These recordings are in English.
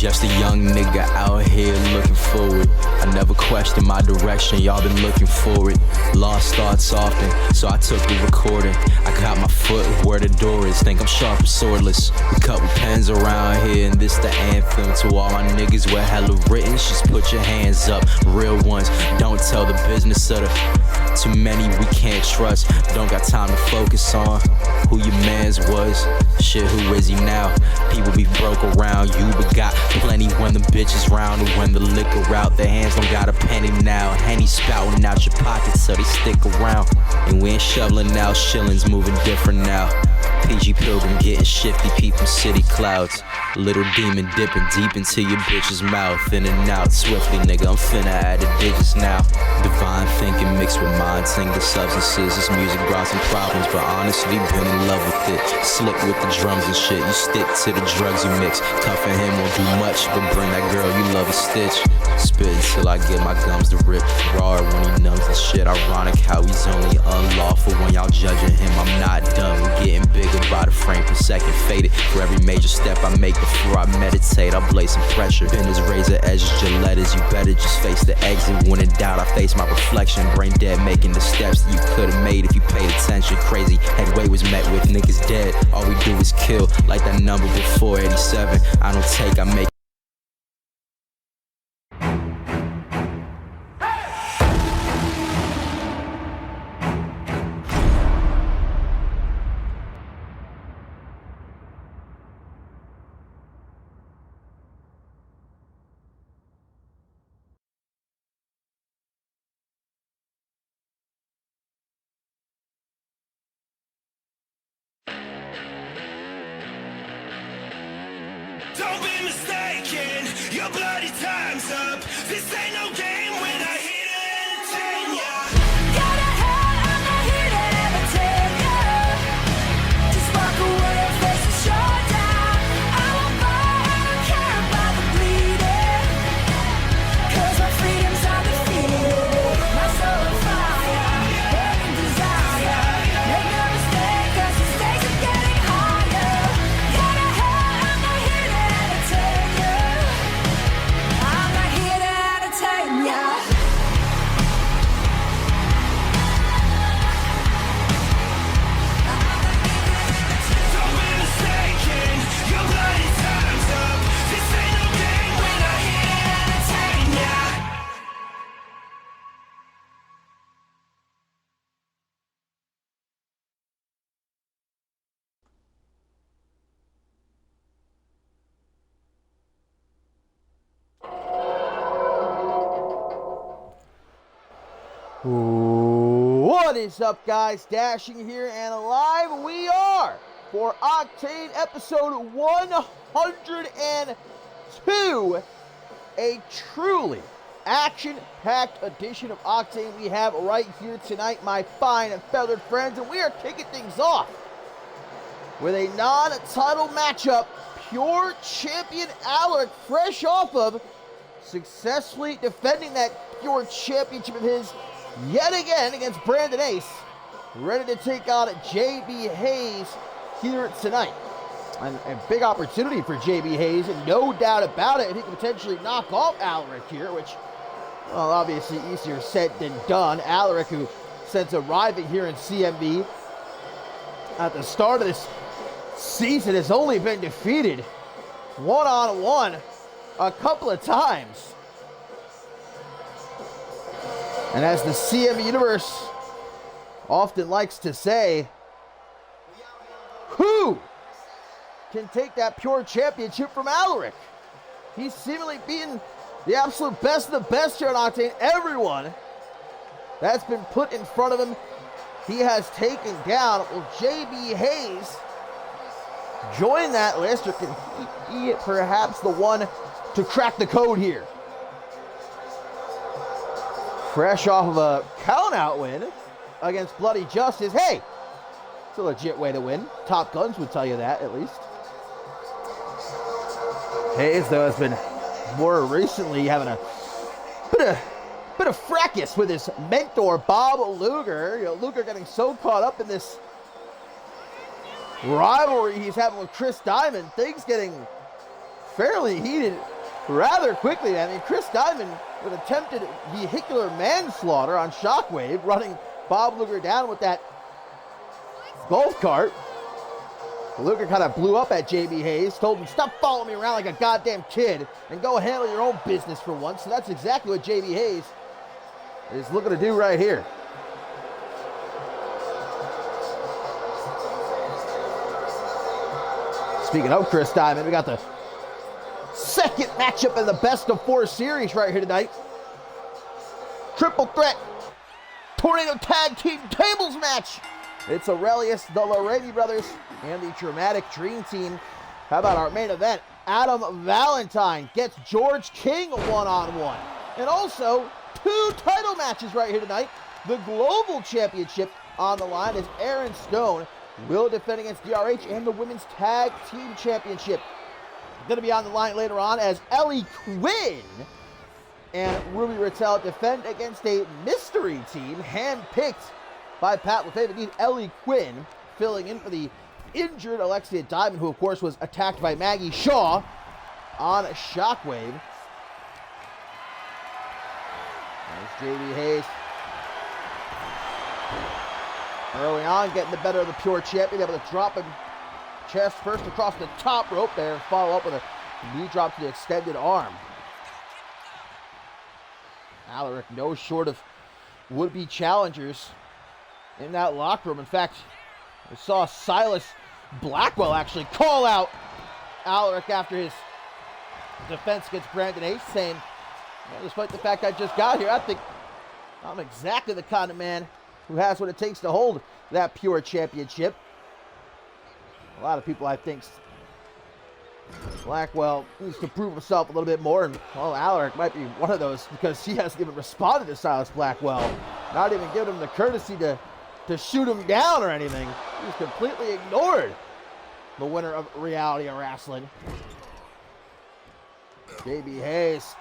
Just a young nigga out here looking forward. I never questioned my direction, y'all been looking for it. Lost thoughts often, so I took a recording. I got my foot where the door is, think I'm sharp and swordless. We cut with pens around here, and this the anthem to all my niggas with hella written. Just put your hands up, real ones. Don't tell the business of the too many we can't trust. Don't got time to focus on who your mans was. Shit, who is he now? People be broke around you, but got plenty when the bitches round. And when the liquor out, their hands don't got a penny now. Henny spouting out your pockets so they stick around. And we ain't shoveling out shillings, moving different now. PG Pilgrim getting shifty, peep from city clouds. Little demon dipping deep into your bitch's mouth. In and out swiftly, nigga, I'm finna add the digits now. Divine thinking mixed with mind-tingling substances. This music brought some problems, but honestly been in love with it. Slick with the drums and shit, you stick to the drugs you mix. Tough and him won't do much, but bring that girl you love a stitch. Spit until I get my gums to rip raw when he numbs the shit. Ironic how he's only unlawful when y'all judging him. I'm not done, we're getting bigger by the frame per second. Faded for every major step I make before I meditate. I blaze some pressure. Been as razor edges, Gilettas. You better just face the exit. When in doubt, I face my reflection. Brain dead, making the steps that you could've made if you paid attention. Crazy headway was met with niggas dead. All we do is kill, like that number before 87. I don't take, I make. Don't be mistaken, your bloody time's up. This ain't no game when I hit it and entertain ya. Gotta hide, I'm not here to entertain ya. Just walk away and face the showdown. I won't fight, I don't care about the bleeding. 'Cause my freedom's undefeated. My soul on fire, burning desire. Make no mistake, 'cause the stakes are getting higher. Gotta hide, I'm not here to entertain ya. I'm not here to entertain ya. Don't be mistaken, your bloody time's up. This ain't no game when I hit it and entertain ya. What is up, guys? Dashing here and live we are for Octane episode 102. A truly action-packed edition of Octane we have right here tonight, my fine and feathered friends, and we are kicking things off with a non-title matchup. Pure champion Alaric, fresh off of successfully defending that Pure championship of his yet again against Brandon Ace, ready to take on JB Hayes here tonight. And a big opportunity for JB Hayes, and no doubt about it, he can potentially knock off Alaric here, which, well, obviously easier said than done. Alaric, who since arriving here in CMV at the start of this season, has only been defeated one-on-one a couple of times. And as the CMV Universe often likes to say, who can take that Pure championship from Alaric? He's seemingly beaten the absolute best of the best here on Octane. Everyone that's been put in front of him, he has taken down. Will JB Hayes join that list, or can he be perhaps the one to crack the code here? Fresh off of a count-out win against Bloody Justice. Hey, it's a legit way to win. Top Guns would tell you that, at least. Hayes, though, has been more recently having a bit of fracas with his mentor, Bob Luger. You know, Luger getting so caught up in this rivalry he's having with Chris Diamond, things getting fairly heated rather quickly. I mean, Chris Diamond with attempted vehicular manslaughter on Shockwave, running Bob Luger down with that golf cart. Luger kind of blew up at JB Hayes, told him, stop following me around like a goddamn kid and go handle your own business for once. So that's exactly what JB Hayes is looking to do right here. Speaking of Chris Diamond, we got the second matchup in the best of 4 series right here tonight. Triple threat tornado tag team tables match. It's Aurelius, the Laretti brothers, and the Dramatic Dream Team. How about our main event? Adam Valentine gets George King one-on-one. And also 2 title matches right here tonight. The Global Championship on the line as Aaron Stone will defend against DRH, and the Women's Tag Team Championship going to be on the line later on as Ellie Quinn and Ruby Rattel defend against a mystery team handpicked by Pat LaFave. Indeed, Ellie Quinn filling in for the injured Alexia Diamond, who of course was attacked by Maggie Shaw on Shockwave. There's JB Hayes early on getting the better of the Pure champion, able to drop him chest first across the top rope there and follow up with a knee drop to the extended arm. Alaric no short of would-be challengers in that locker room. In fact, we saw Silas Blackwell actually call out Alaric after his defense against Brandon Ace, saying, despite the fact I just got here, I think I'm exactly the kind of man who has what it takes to hold that Pure championship. A lot of people, I think, Blackwell needs to prove himself a little bit more, and well, Alaric might be one of those because he hasn't even responded to Silas Blackwell. Not even giving him the courtesy to shoot him down or anything. He's completely ignored the winner of Reality of Wrestling. JB Hayes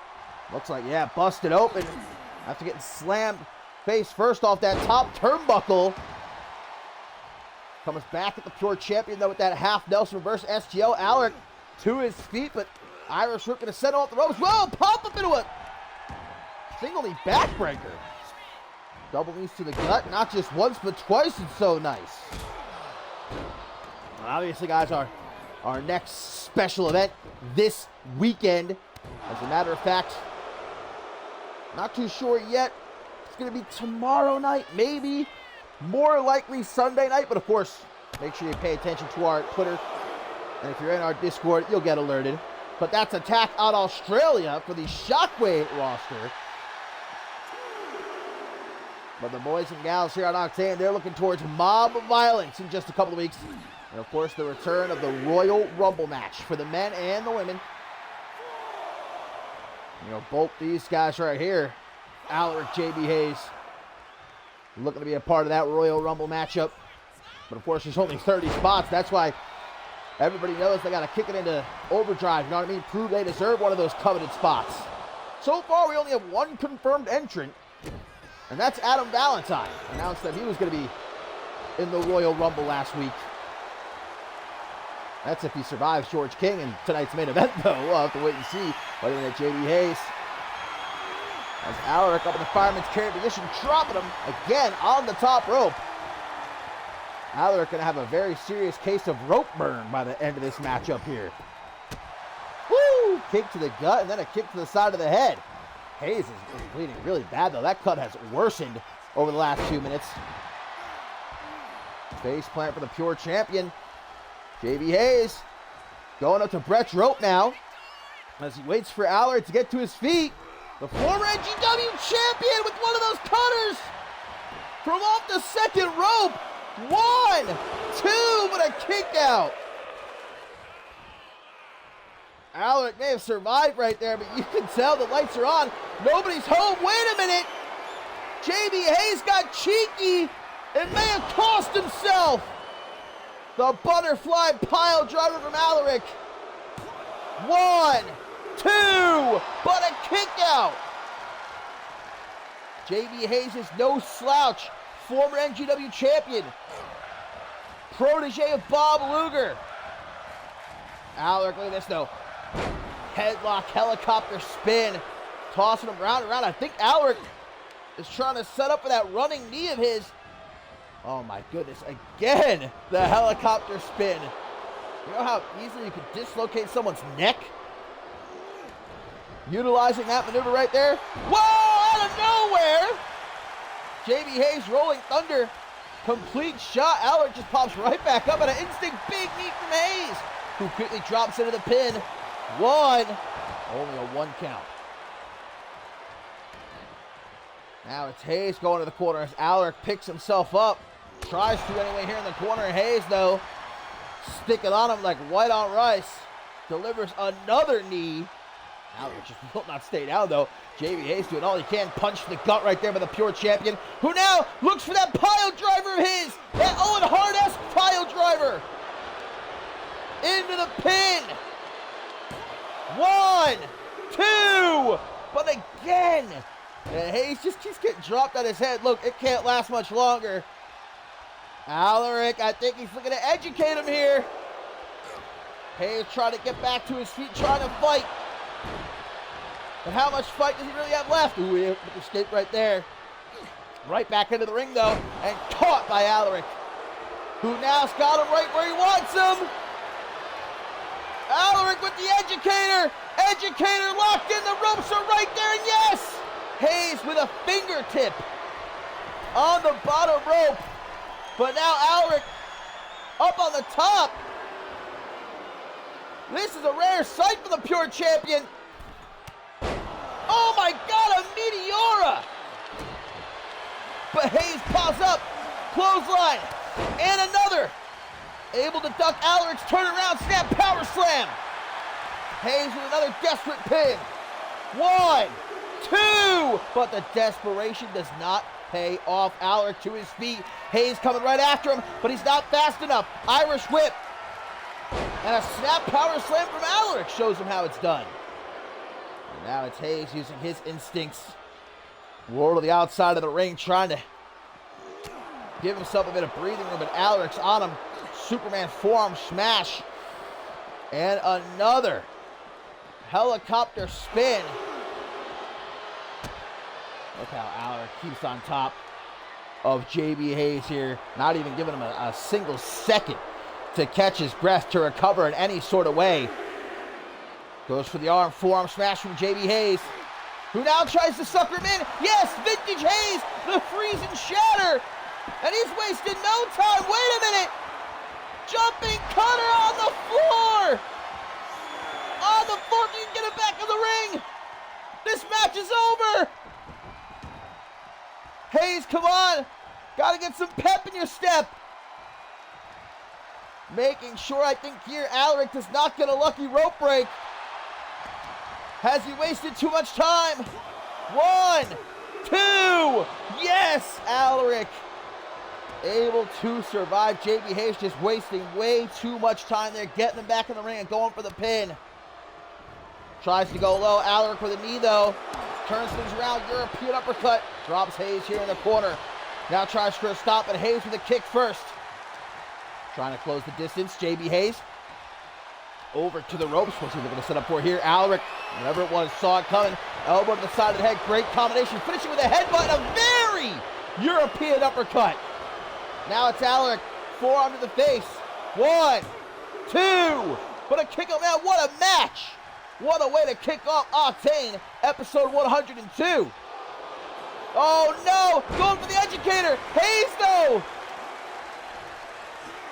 looks like, yeah, busted open after getting slammed face first off that top turnbuckle. Comes back at the Pure Champion, though, with that half Nelson reverse SGO. Alaric to his feet, but Irish Whip going to send him off the ropes. Whoa, pop up into a single knee backbreaker. Double knees to the gut, not just once, but twice. It's so nice. And obviously, guys, our next special event this weekend. As a matter of fact, not too sure yet. It's going to be tomorrow night, maybe. More likely Sunday night, but of course, make sure you pay attention to our Twitter. And if you're in our Discord, you'll get alerted. But that's Attack on Australia for the Shockwave roster. But the boys and gals here on Octane, they're looking towards mob violence in just a couple of weeks. And of course, the return of the Royal Rumble match for the men and the women. You know, both these guys right here, Alaric, JB Hayes, looking to be a part of that Royal Rumble matchup. But of course, there's only 30 spots. That's why everybody knows they got to kick it into overdrive. You know what I mean? Prove they deserve one of those coveted spots. So far, we only have one confirmed entrant, and that's Adam Valentine. Announced that he was going to be in the Royal Rumble last week. That's if he survives George King in tonight's main event, though. We'll have to wait and see. But in at JB Hayes. As Alaric up in the fireman's carry position, dropping him again on the top rope. Alaric going to have a very serious case of rope burn by the end of this matchup here. Woo! Kick to the gut and then a kick to the side of the head. Hayes is bleeding really bad, though. That cut has worsened over the last 2 minutes. Face plant for the Pure Champion. JB Hayes going up to Brett's rope now as he waits for Alaric to get to his feet. The former NGW champion with one of those cutters from off the second rope. 1, 2, but a kick out. Alaric may have survived right there, but you can tell the lights are on. Nobody's home. Wait a minute. JB Hayes got cheeky and may have cost himself. The butterfly pile driver from Alaric. 1, 2, but a kick out. JB Hayes is no slouch. Former NGW champion. Protege of Bob Luger. Alaric, look at this though. Headlock, helicopter spin. Tossing him round and round. I think Alaric is trying to set up for that running knee of his. Oh my goodness, again, the helicopter spin. You know how easily you can dislocate someone's neck? Utilizing that maneuver right there. Whoa, out of nowhere! JB Hayes rolling thunder. Complete shot. Alaric just pops right back up at an instant big knee from Hayes, who quickly drops into the pin. 1, only a 1 count. Now it's Hayes going to the corner as Alaric picks himself up. Tries to anyway here in the corner. Hayes, though, sticking on him like white on rice. Delivers another knee. Alaric just will not stay down, though. JB Hayes doing all he can. Punch to the gut right there by the Pure Champion, who now looks for that pile driver of his. That Owen Hart-esque pile driver. Into the pin. 1, 2, but again. And Hayes just keeps getting dropped on his head. Look, it can't last much longer. Alaric, I think he's looking to educate him here. Hayes trying to get back to his feet, trying to fight. But how much fight does he really have left? Ooh, he escaped right there. Right back into the ring, though, and caught by Alaric, who now's got him right where he wants him. Alaric with the educator. Educator locked in. The ropes are right there, and yes! Hayes with a fingertip on the bottom rope. But now Alaric up on the top. This is a rare sight for the Pure Champion. Oh my God, a Meteora! But Hayes pops up, clothesline, and another. Able to duck Alaric's turnaround snap power slam. Hayes with another desperate pin. 1, 2, but the desperation does not pay off. Alaric to his feet. Hayes coming right after him, but he's not fast enough. Irish whip. And a snap power slam from Alaric shows him how it's done. And now it's Hayes using his instincts. Roll to the outside of the ring, trying to give himself a bit of breathing room, but Alaric's on him. Superman forearm smash. And another helicopter spin. Look how Alaric keeps on top of JB Hayes here. Not even giving him a single second to catch his breath, to recover in any sort of way. Goes for the forearm smash from JB Hayes, who now tries to sucker him in. Yes, vintage Hayes, the freeze and shatter. And he's wasting no time. Wait a minute. Jumping cutter on the floor. On the floor, you can get it back in the ring. This match is over. Hayes, come on. Got to get some pep in your step. Making sure, I think here, Alaric does not get a lucky rope break. Has he wasted too much time? 1, 2. Yes, Alaric able to survive. JB Hayes just wasting way too much time there, getting him back in the ring and going for the pin. Tries to go low. Alaric with a knee, though. Turns things around. European uppercut. Drops Hayes here in the corner. Now tries for a stop, but Hayes with a kick first. Trying to close the distance. JB Hayes over to the ropes. What's he looking to set up for here? Alaric, whatever it was, saw it coming. Elbow to the side of the head. Great combination. Finishing with a headbutt and a very European uppercut. Now it's Alaric. Forearm to the face. 1, 2. But a kick out. Man, what a match. What a way to kick off Octane, episode 102. Oh no, going for the educator. Hayes though.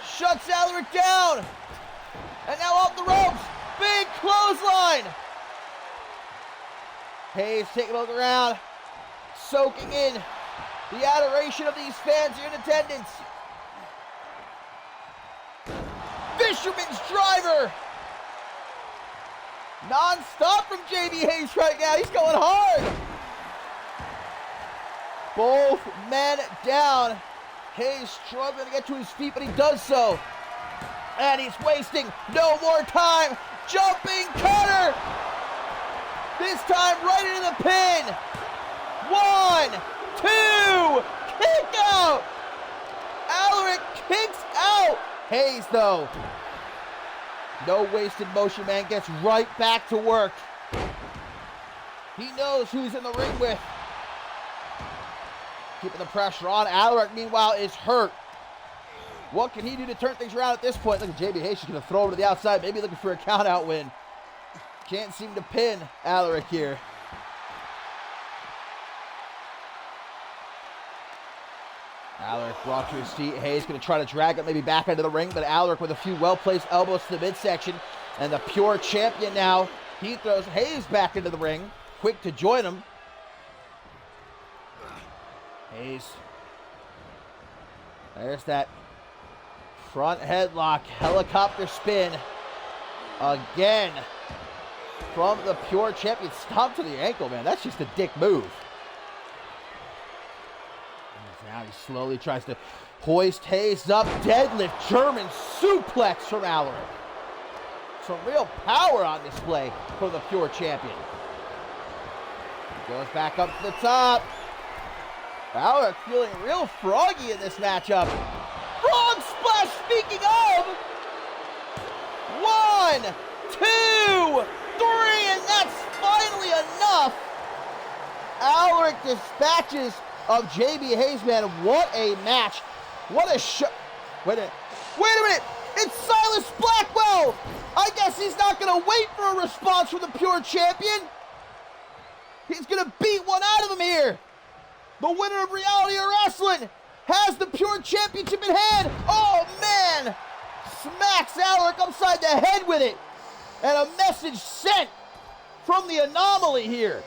Shuts Alaric down. And now off the ropes. Big clothesline. Hayes taking a look around. Soaking in the adoration of these fans here in attendance. Fisherman's driver. Non-stop from JB Hayes right now. He's going hard. Both men down. Hayes struggling to get to his feet, but he does so. And he's wasting no more time. Jumping cutter. This time right into the pin. 1, 2. Kick out. Alaric kicks out. Hayes, though, no wasted motion, man. Gets right back to work. He knows who he's in the ring with. Keeping the pressure on. Alaric, meanwhile, is hurt. What can he do to turn things around at this point? Look at JB Hayes. She's going to throw him to the outside. Maybe looking for a count-out win. Can't seem to pin Alaric here. Alaric brought to his feet. Hayes going to try to drag it maybe back into the ring, but Alaric with a few well-placed elbows to the midsection. And the pure champion now, he throws Hayes back into the ring. Quick to join him. Hayes. There's that front headlock, helicopter spin. Again from the pure champion. Stomp to the ankle, man. That's just a dick move. Now he slowly tries to hoist Hayes up. Deadlift German suplex from Alaric. Some real power on display for the pure champion. Goes back up to the top. Alaric feeling real froggy in this matchup. Frog splash, speaking of. 1, 2, 3, and that's finally enough. Alaric dispatches of JB Hayes, man. What a match. What a show. Wait a minute. It's Silas Blackwell. I guess he's not going to wait for a response from the pure champion. He's going to beat one out of him here. The winner of Reality or Wrestling has the pure championship in hand. Oh, man. Smacks Alaric upside the head with it. And a message sent from the Anomaly here.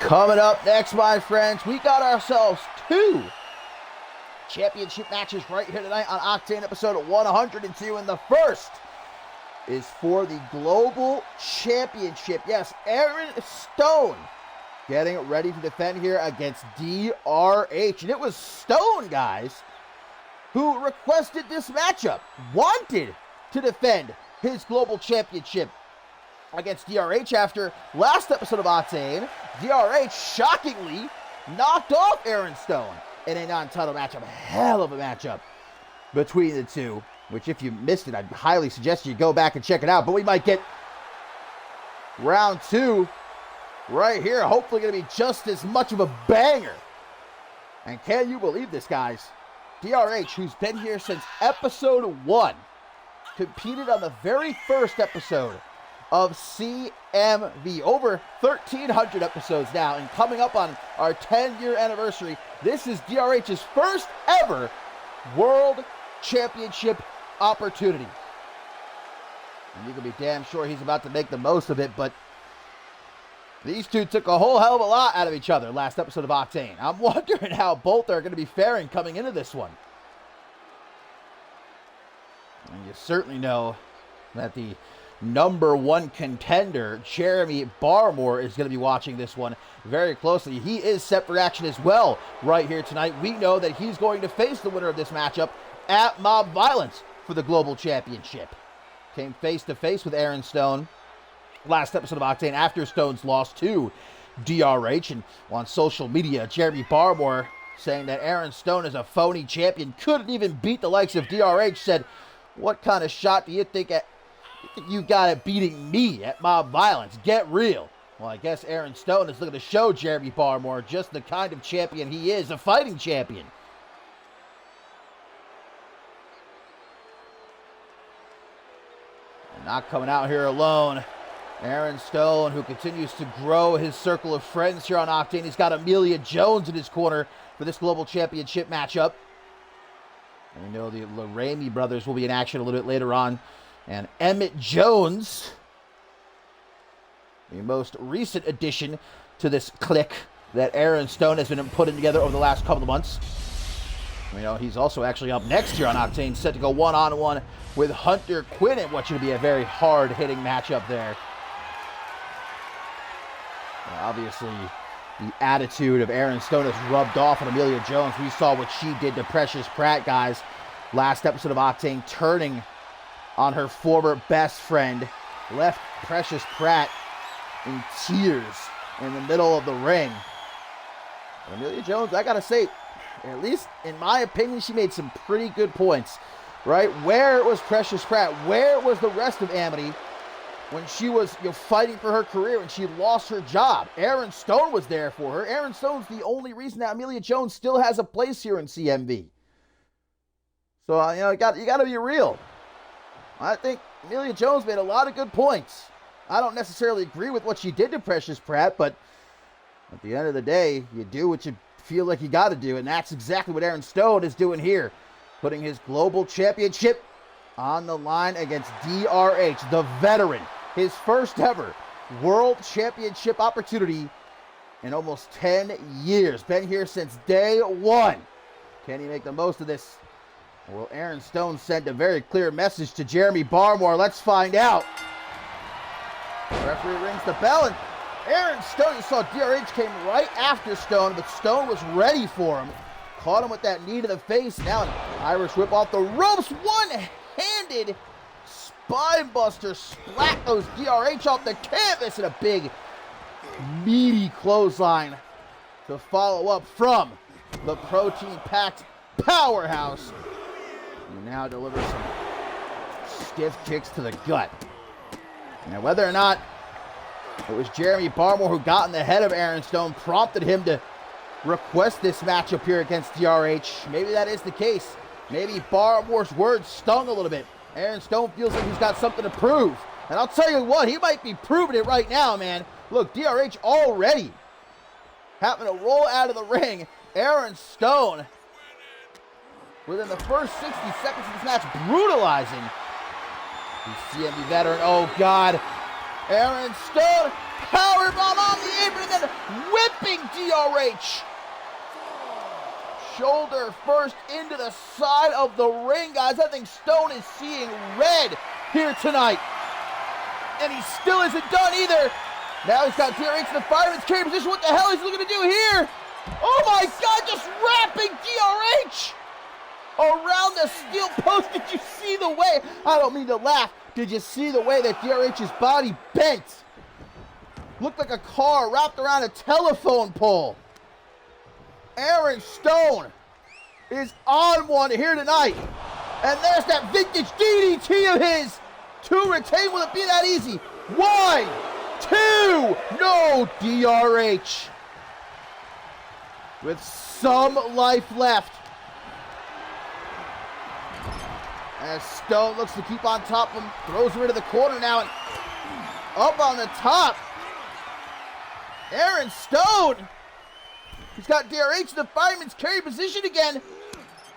Coming up next, my friends, we got ourselves 2 championship matches right here tonight on Octane episode 102, and the first is for the Global Championship. Yes, Aaron Stone getting ready to defend here against DRH. And it was Stone, guys, who requested this matchup, wanted to defend his Global Championship against DRH after last episode of Octane. DRH shockingly knocked off Aaron Stone in a non-title matchup. Hell of a matchup between the two, which if you missed it, I'd highly suggest you go back and check it out. But we might get round 2 right here. Hopefully going to be just as much of a banger. And can you believe this, guys? DRH, who's been here since episode 1, competed on the very first episode of CMV. Over 1,300 episodes now, and coming up on our 10-year anniversary, this is DRH's first ever World Championship opportunity. And you can be damn sure he's about to make the most of it, but these two took a whole hell of a lot out of each other last episode of Octane. I'm wondering how both are going to be faring coming into this one. And you certainly know that the #1 contender, Jeremy Barmore, is going to be watching this one very closely. He is set for action as well right here tonight. We know that he's going to face the winner of this matchup at Mob Violence for the Global Championship. Came face to face with Aaron Stone last episode of Octane after Stone's loss to DRH. And on social media, Jeremy Barmore, saying that Aaron Stone is a phony champion, couldn't even beat the likes of DRH, said, "What kind of shot do you think you got at beating me at Mob Violence? Get real." Well, I guess Aaron Stone is looking to show Jeremy Barmore just the kind of champion he is, a fighting champion. And not coming out here alone, Aaron Stone, who continues to grow his circle of friends here on Octane. He's got Amelia Jones in his corner for this Global Championship matchup. And we know the Ramey brothers will be in action a little bit later on. And Emmett Jones, the most recent addition to this clique that Aaron Stone has been putting together over the last couple of months. You know, he's also actually up next year on Octane, set to go one-on-one with Hunter Quinn in what should be a very hard-hitting matchup there. Well, obviously, the attitude of Aaron Stone has rubbed off on Amelia Jones. We saw what she did to Precious Pratt, guys, last episode of Octane, turning on her former best friend, left Precious Pratt in tears in the middle of the ring. But Amelia Jones, I gotta say, at least in my opinion, she made some pretty good points, right? Where was Precious Pratt? Where was the rest of Amity when she was fighting for her career and she lost her job? Aaron Stone was there for her. Aaron Stone's the only reason that Amelia Jones still has a place here in CMV. So, you got to be real. I think Amelia Jones made a lot of good points. I don't necessarily agree with what she did to Precious Pratt, but at the end of the day, you do what you feel like you got to do, and that's exactly what Aaron Stone is doing here, putting his Global Championship on the line against DRH, the veteran, his first ever World Championship opportunity in almost 10 years. Been here since day 1. Can he make the most of this? Well, Aaron Stone sent a very clear message to Jeremy Barmore. Let's find out. The referee rings the bell, and Aaron Stone, you saw DRH came right after Stone, but Stone was ready for him. Caught him with that knee to the face. Now an Irish whip off the ropes. One-handed spine buster. Splat goes DRH off the canvas, and a big, meaty clothesline to follow up from the protein-packed powerhouse. He now delivers some stiff kicks to the gut. Now, whether or not it was Jeremy Barmore who got in the head of Aaron Stone, prompted him to request this matchup here against DRH, maybe that is the case. Maybe Barmore's words stung a little bit. Aaron Stone feels like he's got something to prove. And I'll tell you what, he might be proving it right now, man. Look, DRH already having to roll out of the ring. Aaron Stone, within the first 60 seconds of this match, brutalizing the CMV veteran. Oh, God. Aaron Stone Powerbomb on the apron and then whipping DRH. Shoulder first into the side of the ring, guys. I think Stone is seeing red here tonight. And he still isn't done either. Now he's got DRH in the fireman's carry position. What the hell is he looking to do here? Oh my God, just wrapping DRH around the steel post. Did you see the way? I don't mean to laugh. Did you see the way that DRH's body bent? Looked like a car wrapped around a telephone pole. Aaron Stone is on one here tonight. And there's that vintage DDT of his to retain. Will it be that easy? 1, 2, no, DRH. With some life left. As Stone looks to keep on top of him, throws him into the corner now and up on the top. Aaron Stone. He's got DRH in the fireman's carry position again.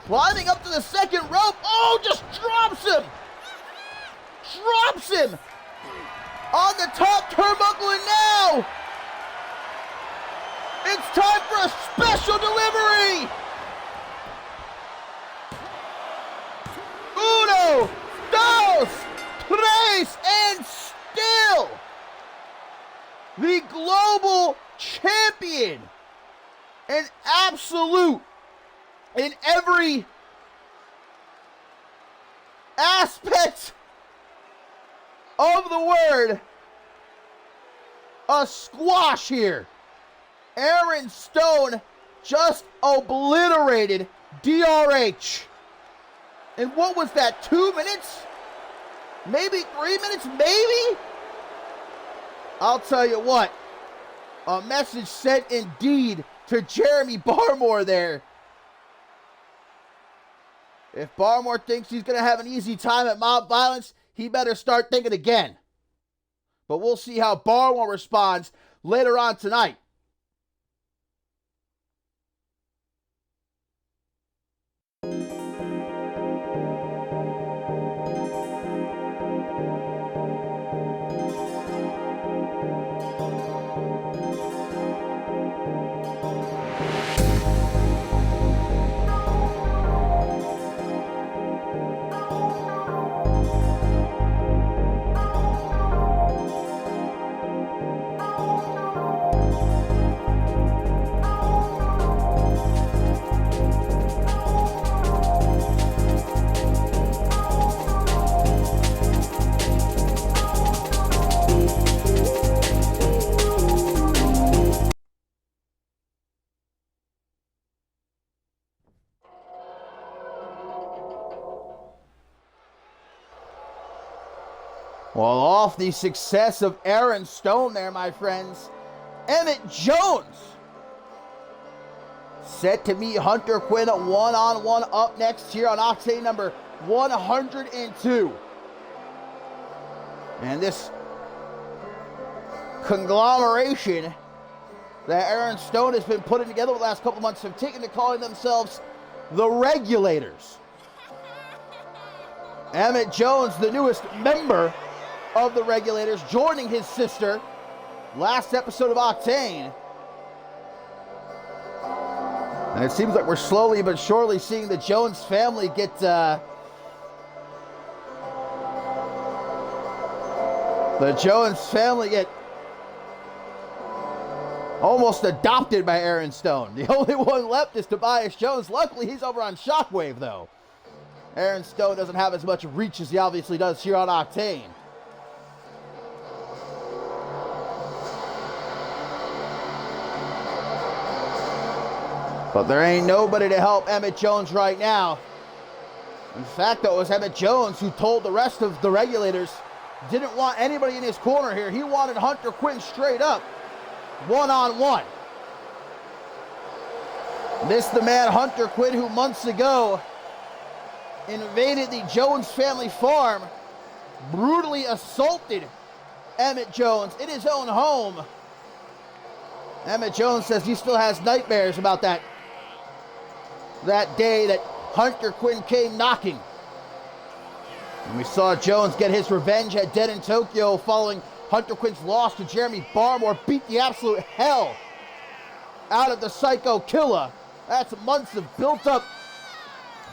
Climbing up to the second rope. Oh, just drops him. Drops him. On the top turnbuckle, and now it's time for a special delivery. Uno, dos, tres, and still the global champion. An absolute, in every aspect of the word, a squash here. Aaron Stone just obliterated DRH. And what was that, 2 minutes? Maybe 3 minutes, maybe? I'll tell you what, a message sent indeed to Jeremy Barmore there. If Barmore thinks he's going to have an easy time at Mob Violence, he better start thinking again. But we'll see how Barmore responds later on tonight. Well, off the success of Aaron Stone there, my friends, Emmett Jones set to meet Hunter Quinn one-on-one up next here on Octane number 102. And this conglomeration that Aaron Stone has been putting together the last couple months have taken to calling themselves the Regulators. Emmett Jones, the newest member of the Regulators, joining his sister last episode of Octane. And it seems like we're slowly but surely seeing the Jones family get almost adopted by Aaron Stone. The only one left is Tobias Jones. Luckily, he's over on Shockwave, though. Aaron Stone doesn't have as much reach as he obviously does here on Octane. But there ain't nobody to help Emmett Jones right now. In fact, though, it was Emmett Jones who told the rest of the Regulators didn't want anybody in his corner here. He wanted Hunter Quinn straight up, one-on-one. This the man, Hunter Quinn, who months ago invaded the Jones family farm, brutally assaulted Emmett Jones in his own home. Emmett Jones says he still has nightmares about that day that Hunter Quinn came knocking. And we saw Jones get his revenge at Dead in Tokyo following Hunter Quinn's loss to Jeremy Barmore beat the absolute hell out of the Psycho Killer. That's months of built-up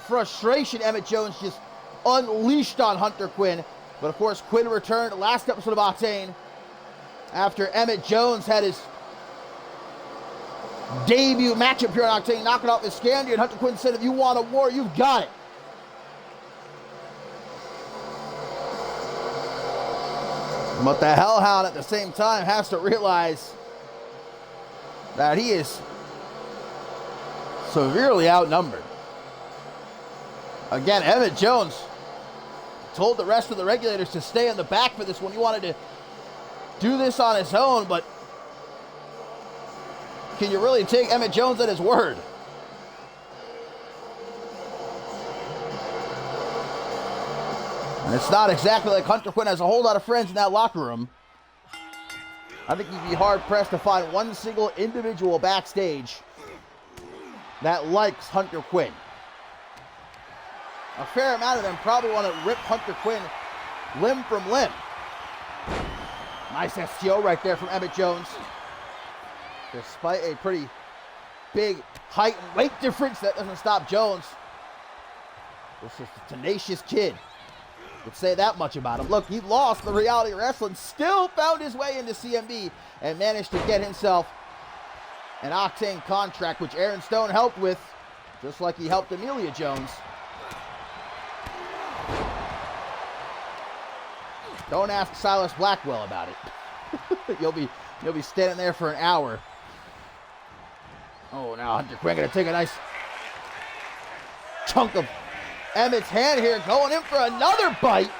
frustration Emmett Jones just unleashed on Hunter Quinn. But of course, Quinn returned last episode of Octane after Emmett Jones had his debut matchup here on Octane, knocking off Iskandar, and Hunter Quinn said, if you want a war, you've got it. But the Hellhound at the same time has to realize that he is severely outnumbered. Again, Emmett Jones told the rest of the regulators to stay in the back for this one. He wanted to do this on his own, but can you really take Emmett Jones at his word? And it's not exactly like Hunter Quinn has a whole lot of friends in that locker room. I think you'd be hard-pressed to find one single individual backstage that likes Hunter Quinn. A fair amount of them probably want to rip Hunter Quinn limb from limb. Nice STO right there from Emmett Jones. Despite a pretty big height and weight difference, that doesn't stop Jones. This is a tenacious kid. Could say that much about him. Look, he lost the Reality Wrestling, still found his way into CMV and managed to get himself an Octane contract, which Aaron Stone helped with, just like he helped Amelia Jones. Don't ask Silas Blackwell about it. you'll be standing there for an hour. Oh, now Hunter Quinn gonna take a nice chunk of Emmett's hand here, going in for another bite.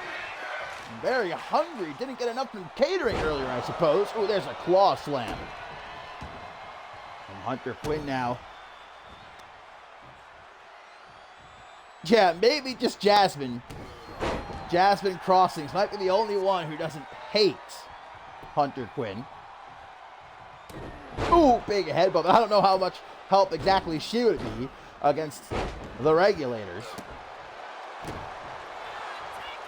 Very hungry. Didn't get enough from catering earlier, I suppose. Oh, there's a claw slam from Hunter Quinn now. Yeah, maybe just Jasmine. Jasmine Crossings might be the only one who doesn't hate Hunter Quinn. Ooh, big headbutt. I don't know how much help exactly she would be against the regulators.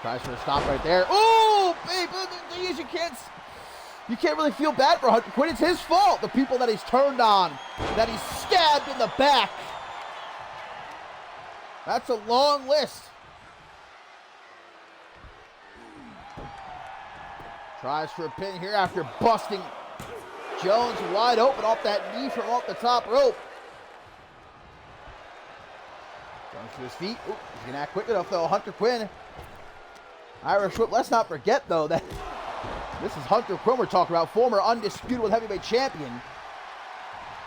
Tries for a stop right there. Ooh, babe, the thing is you can't really feel bad for Hunter Quinn. It's his fault. The people that he's turned on, that he's stabbed in the back. That's a long list. Tries for a pin here after busting Jones wide open off that knee from off the top rope. Jones to his feet. Ooh, he's going to act quick enough, though. Hunter Quinn. Irish whip. Let's not forget, though, that this is Hunter Quinn we're talking about, former undisputed world heavyweight champion.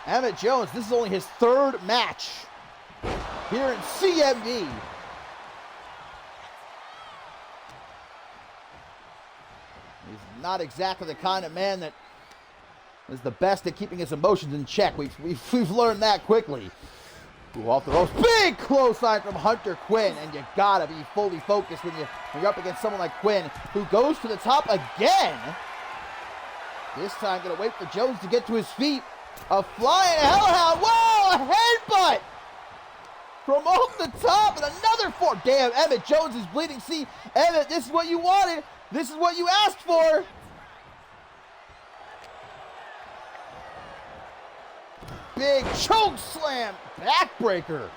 Emmett Jones, this is only his third match here in CMV. He's not exactly the kind of man that is the best at keeping his emotions in check. We've learned that quickly. Ooh, off the ropes. Big clothesline from Hunter Quinn, and you gotta be fully focused when you're up against someone like Quinn, who goes to the top again. This time gonna wait for Jones to get to his feet. A flying hellhound. Whoa, a headbutt from off the top, and another four. Damn, Emmett Jones is bleeding. See, Emmett, this is what you wanted. This is what you asked for. Big choke slam, backbreaker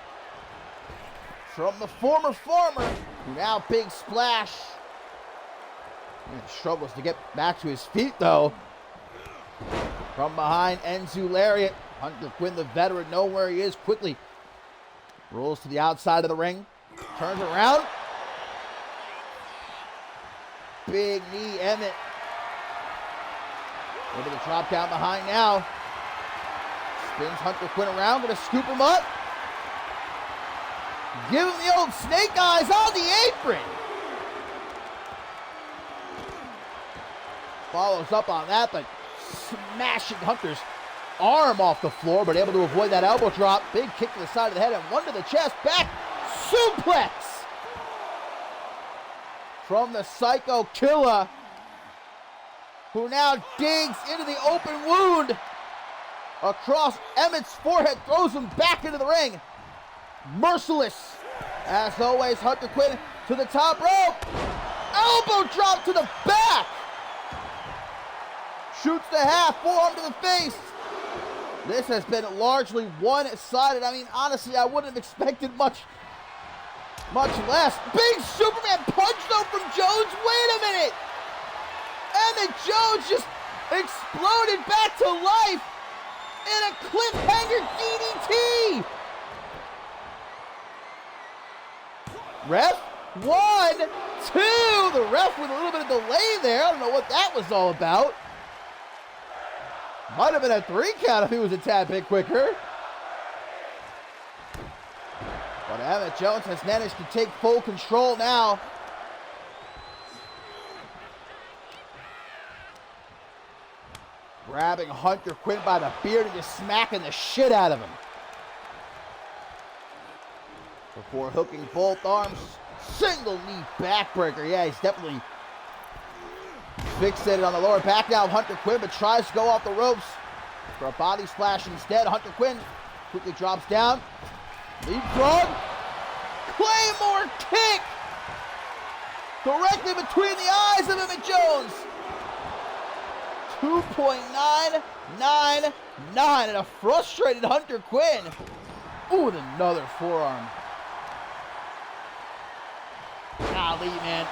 from the former farmer, who now big splash. And struggles to get back to his feet, though. From behind, Enzu Lariat. Hunter Quinn, the veteran, knows where he is. Quickly rolls to the outside of the ring, turns around. Big knee, Emmett. Into the drop down behind now. Spins Hunter Quinn around, gonna scoop him up. Give him the old snake eyes on the apron. Follows up on that, but smashing Hunter's arm off the floor, but able to avoid that elbow drop. Big kick to the side of the head and one to the chest. Back suplex from the Psycho Killer, who now digs into the open wound across Emmett's forehead, throws him back into the ring. Merciless. As always, Hunter Quinn to the top rope. Elbow drop to the back. Shoots the half, forearm to the face. This has been largely one-sided. I mean, honestly, I wouldn't have expected much less. Big Superman punch though from Jones. Wait a minute. Emmett Jones just exploded back to life in a cliffhanger DDT. Ref, 1, 2. The ref with a little bit of delay there. I don't know what that was all about. Might have been a 3 count if he was a tad bit quicker. But Emmett Jones has managed to take full control now. Grabbing Hunter Quinn by the beard and just smacking the shit out of him. Before hooking both arms. Single knee backbreaker. Yeah, he's definitely fixated on the lower back now of Hunter Quinn, but tries to go off the ropes for a body splash instead. Hunter Quinn quickly drops down. Leapfrog. Claymore kick. Directly between the eyes of Emmett Jones. 2.999 and a frustrated Hunter Quinn. Ooh, with another forearm. Golly, man.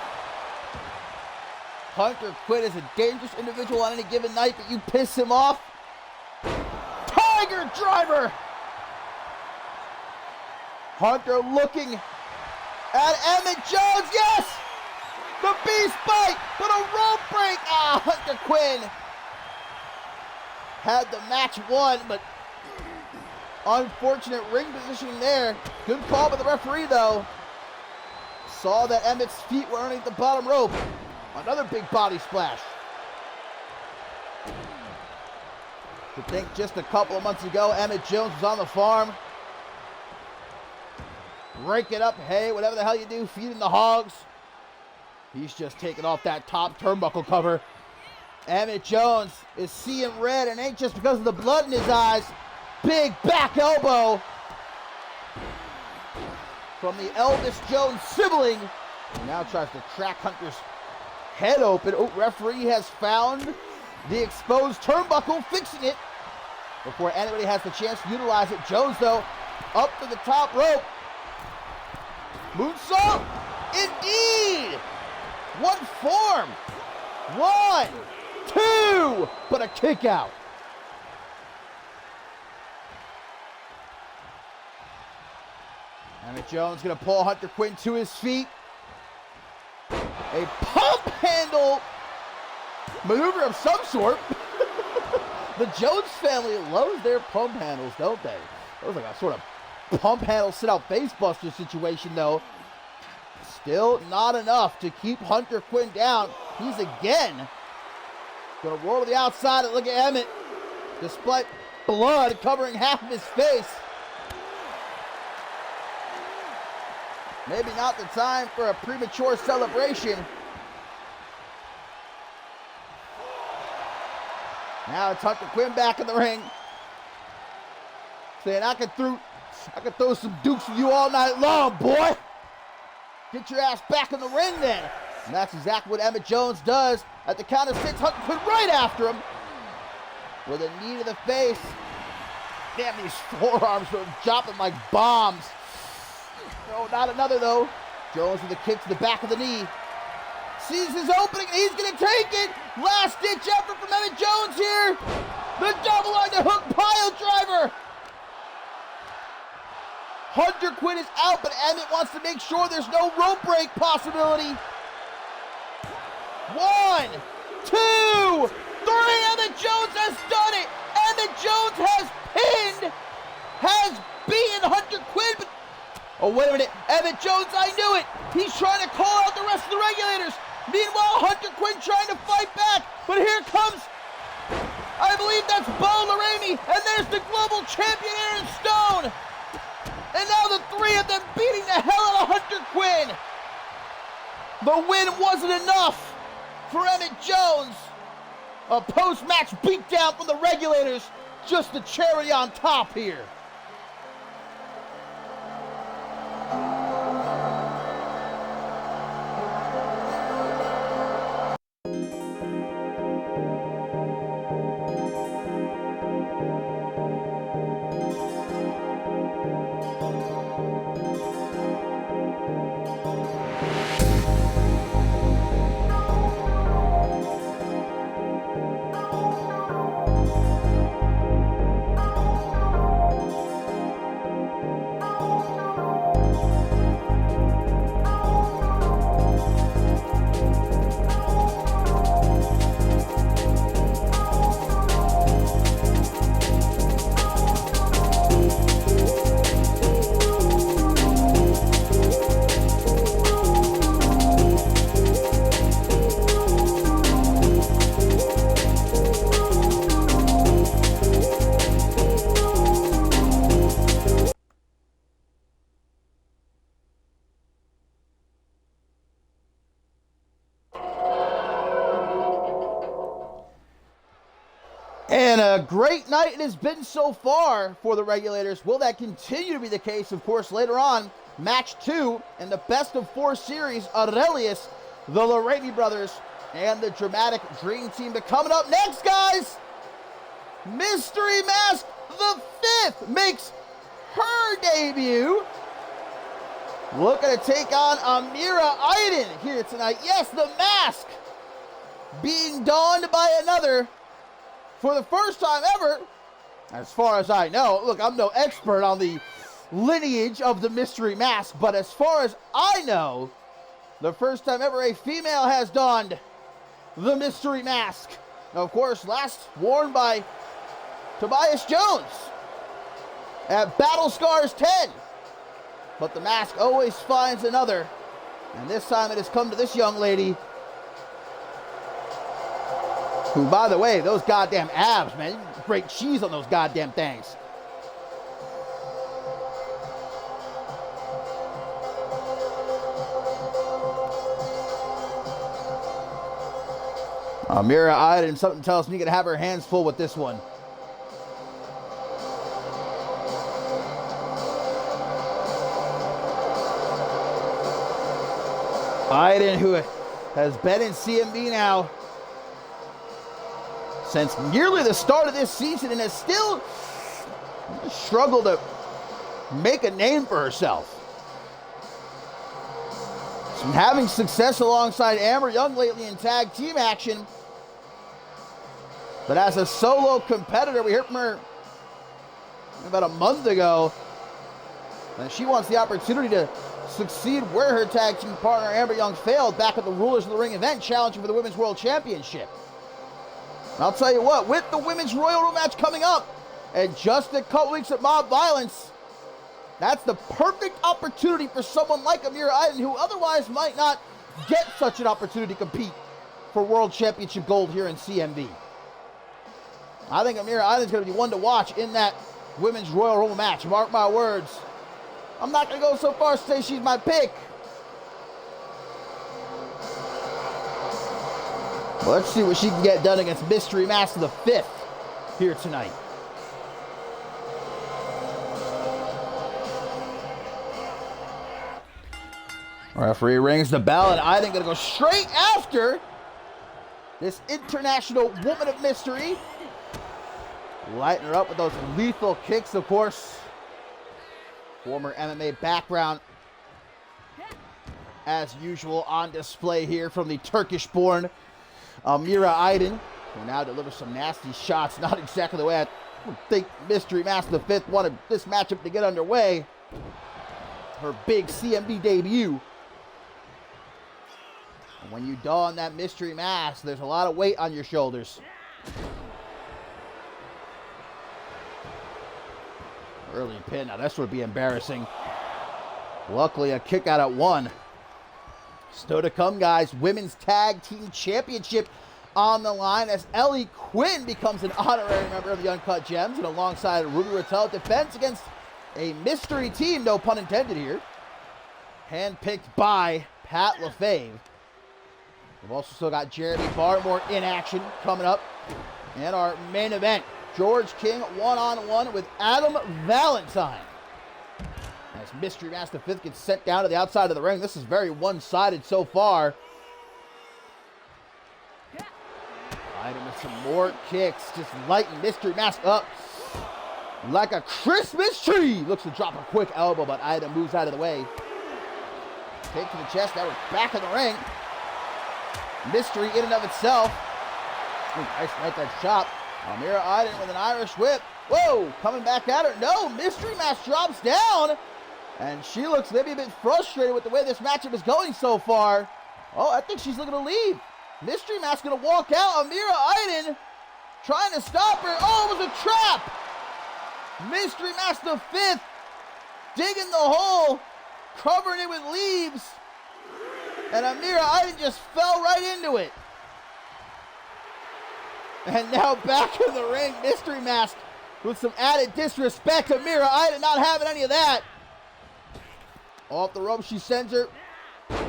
Hunter Quinn is a dangerous individual on any given night, but you piss him off. Tiger driver. Hunter looking at Emmett Jones. Yes! The beast bite, but a rope break. Hunter Quinn had the match won, but unfortunate ring positioning there. Good call by the referee, though. Saw that Emmett's feet were underneath the bottom rope. Another big body splash. To think just a couple of months ago, Emmett Jones was on the farm. Raking up hay, whatever the hell you do, feeding the hogs. He's just taking off that top turnbuckle cover. Emmett Jones is seeing red, and ain't just because of the blood in his eyes. Big back elbow from the eldest Jones sibling. He now tries to crack Hunter's head open. Oh, referee has found the exposed turnbuckle, fixing it before anybody has the chance to utilize it. Jones, though, up to the top rope. Moonsault, indeed. What form? 1, 2, but a kick out. Emmett Jones gonna pull Hunter Quinn to his feet. A pump handle maneuver of some sort. The Jones family loves their pump handles, don't they? That was like a sort of pump handle sit-out facebuster situation, though. Still not enough to keep Hunter Quinn down. He's again gonna roll to the outside and look at Emmett, despite blood covering half of his face. Maybe not the time for a premature celebration. Now it's Hunter Quinn back in the ring, saying, I could throw some dukes with you all night long, boy. Get your ass back in the ring then. And that's exactly what Emmett Jones does. At the count of 6, Hunter Quinn right after him with a knee to the face. Damn, these forearms are dropping like bombs. No, not another though. Jones with a kick to the back of the knee. Sees his opening and he's gonna take it. Last ditch effort from Emmett Jones here. The double on the hook pile driver. Hunter Quinn is out, but Emmett wants to make sure there's no rope break possibility. 1, 2, 3. Emmett Jones has done it. Emmett Jones has beaten Hunter Quinn, but oh, wait a minute. Emmett Jones, I knew it. He's trying to call out the rest of the regulators. Meanwhile, Hunter Quinn trying to fight back. But here comes, I believe that's Bo Laramie. And there's the global champion, Aaron Stone. And now the 3 of them beating the hell out of Hunter Quinn. The win wasn't enough for Emmett Jones. A post-match beatdown from the regulators. Just the cherry on top here. And a great night it has been so far for the Regulators. Will that continue to be the case? Of course, later on, match 2 in the best of 4 series, Aurelius, the Lorraine brothers, and the Dramatic Dream Team. But coming up next, guys, Mystery Mask the 5th makes her debut. Looking to take on Amira Aiden here tonight. Yes, the mask being donned by another for the first time ever, as far as I know. Look, I'm no expert on the lineage of the Mystery Mask, but as far as I know, the first time ever a female has donned the Mystery Mask. Now, of course, last worn by Tobias Jones at Battle Scars 10. But the mask always finds another, and this time it has come to this young lady, who, by the way, those goddamn abs, man, you break cheese on those goddamn things. Amira Aiden, something tells me, gonna have her hands full with this one. Aiden, who has been in CMV now since nearly the start of this season and has still struggled to make a name for herself. She's been having success alongside Amber Young lately in tag team action. But as a solo competitor, we heard from her about a month ago, and she wants the opportunity to succeed where her tag team partner Amber Young failed back at the Rulers of the Ring event, challenging for the Women's World Championship. And I'll tell you what, with the Women's Royal Rumble match coming up, and just a couple weeks at Mob Violence, that's the perfect opportunity for someone like Amira Aiden, who otherwise might not get such an opportunity to compete for World Championship gold here in CMV. I think Amira Aiden is going to be one to watch in that Women's Royal Rumble match. Mark my words. I'm not going to go so far as to say she's my pick. Well, let's see what she can get done against Mystery Mask the 5th here tonight. Referee rings the bell, and I think going to go straight after this International Woman of Mystery. Lighten her up with those lethal kicks, of course. Former MMA background, as usual, on display here from the Turkish-born Amira Aiden, who now delivers some nasty shots. Not exactly the way I would think Mystery Mask the 5th wanted this matchup to get underway. Her big CMV debut. And when you don that Mystery Mask, there's a lot of weight on your shoulders. Early pin. Now this would be embarrassing. Luckily, a kick out at 1. Still to come, guys. Women's Tag Team Championship on the line as Ellie Quinn becomes an honorary member of the Uncut Gems, and alongside Ruby Rattel defense against a mystery team, no pun intended here, handpicked by Pat LaFave. We've also still got Jeremy Barmore in action coming up. And our main event, George King one-on-one with Adam Valentine. As Mystery Mask the 5th gets sent down to the outside of the ring. This is very one-sided so far. Item with some more kicks, just lighten Mystery Mask up like a Christmas tree. Looks to drop a quick elbow, but Item moves out of the way. Kick to the chest, now we're back in the ring. Mystery in and of itself. Ooh, nice right that shot. Amira Aiden with an Irish whip. Whoa, coming back at her. No, Mystery Mask drops down. And she looks maybe a bit frustrated with the way this matchup is going so far. Oh, I think she's looking to leave. Mystery Mask going to walk out. Amira Aiden trying to stop her. Oh, it was a trap. Mystery Mask the 5th digging the hole, covering it with leaves. And Amira Aiden just fell right into it. And now back in the ring, Mystery Mask with some added disrespect. Amira Aiden not having any of that. Off the rope, she sends her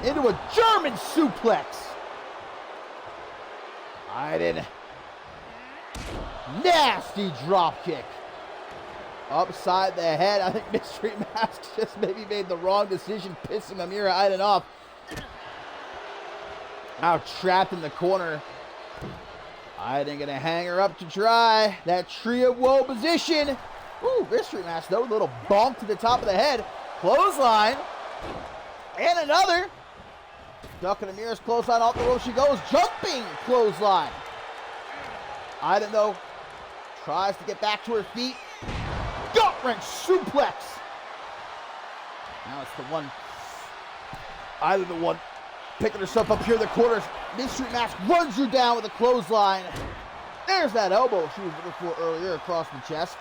into a German suplex. Aiden Nasty drop kick. Upside the head. I think Mystery Mask just maybe made the wrong decision, pissing Amira Aiden off. Now trapped in the corner. Aiden gonna hang her up to dry. That tree of woe position. Ooh, Mystery Mask though, a little bonk to the top of the head. Clothesline. And another. Stuck in Amira's clothesline, off the rope she goes. Jumping clothesline. Aiden though tries to get back to her feet. Gut wrench suplex. Now it's the one. Aiden the one picking herself up here in the corner. Mystery Mask runs her down with a clothesline. There's that elbow she was looking for earlier across the chest.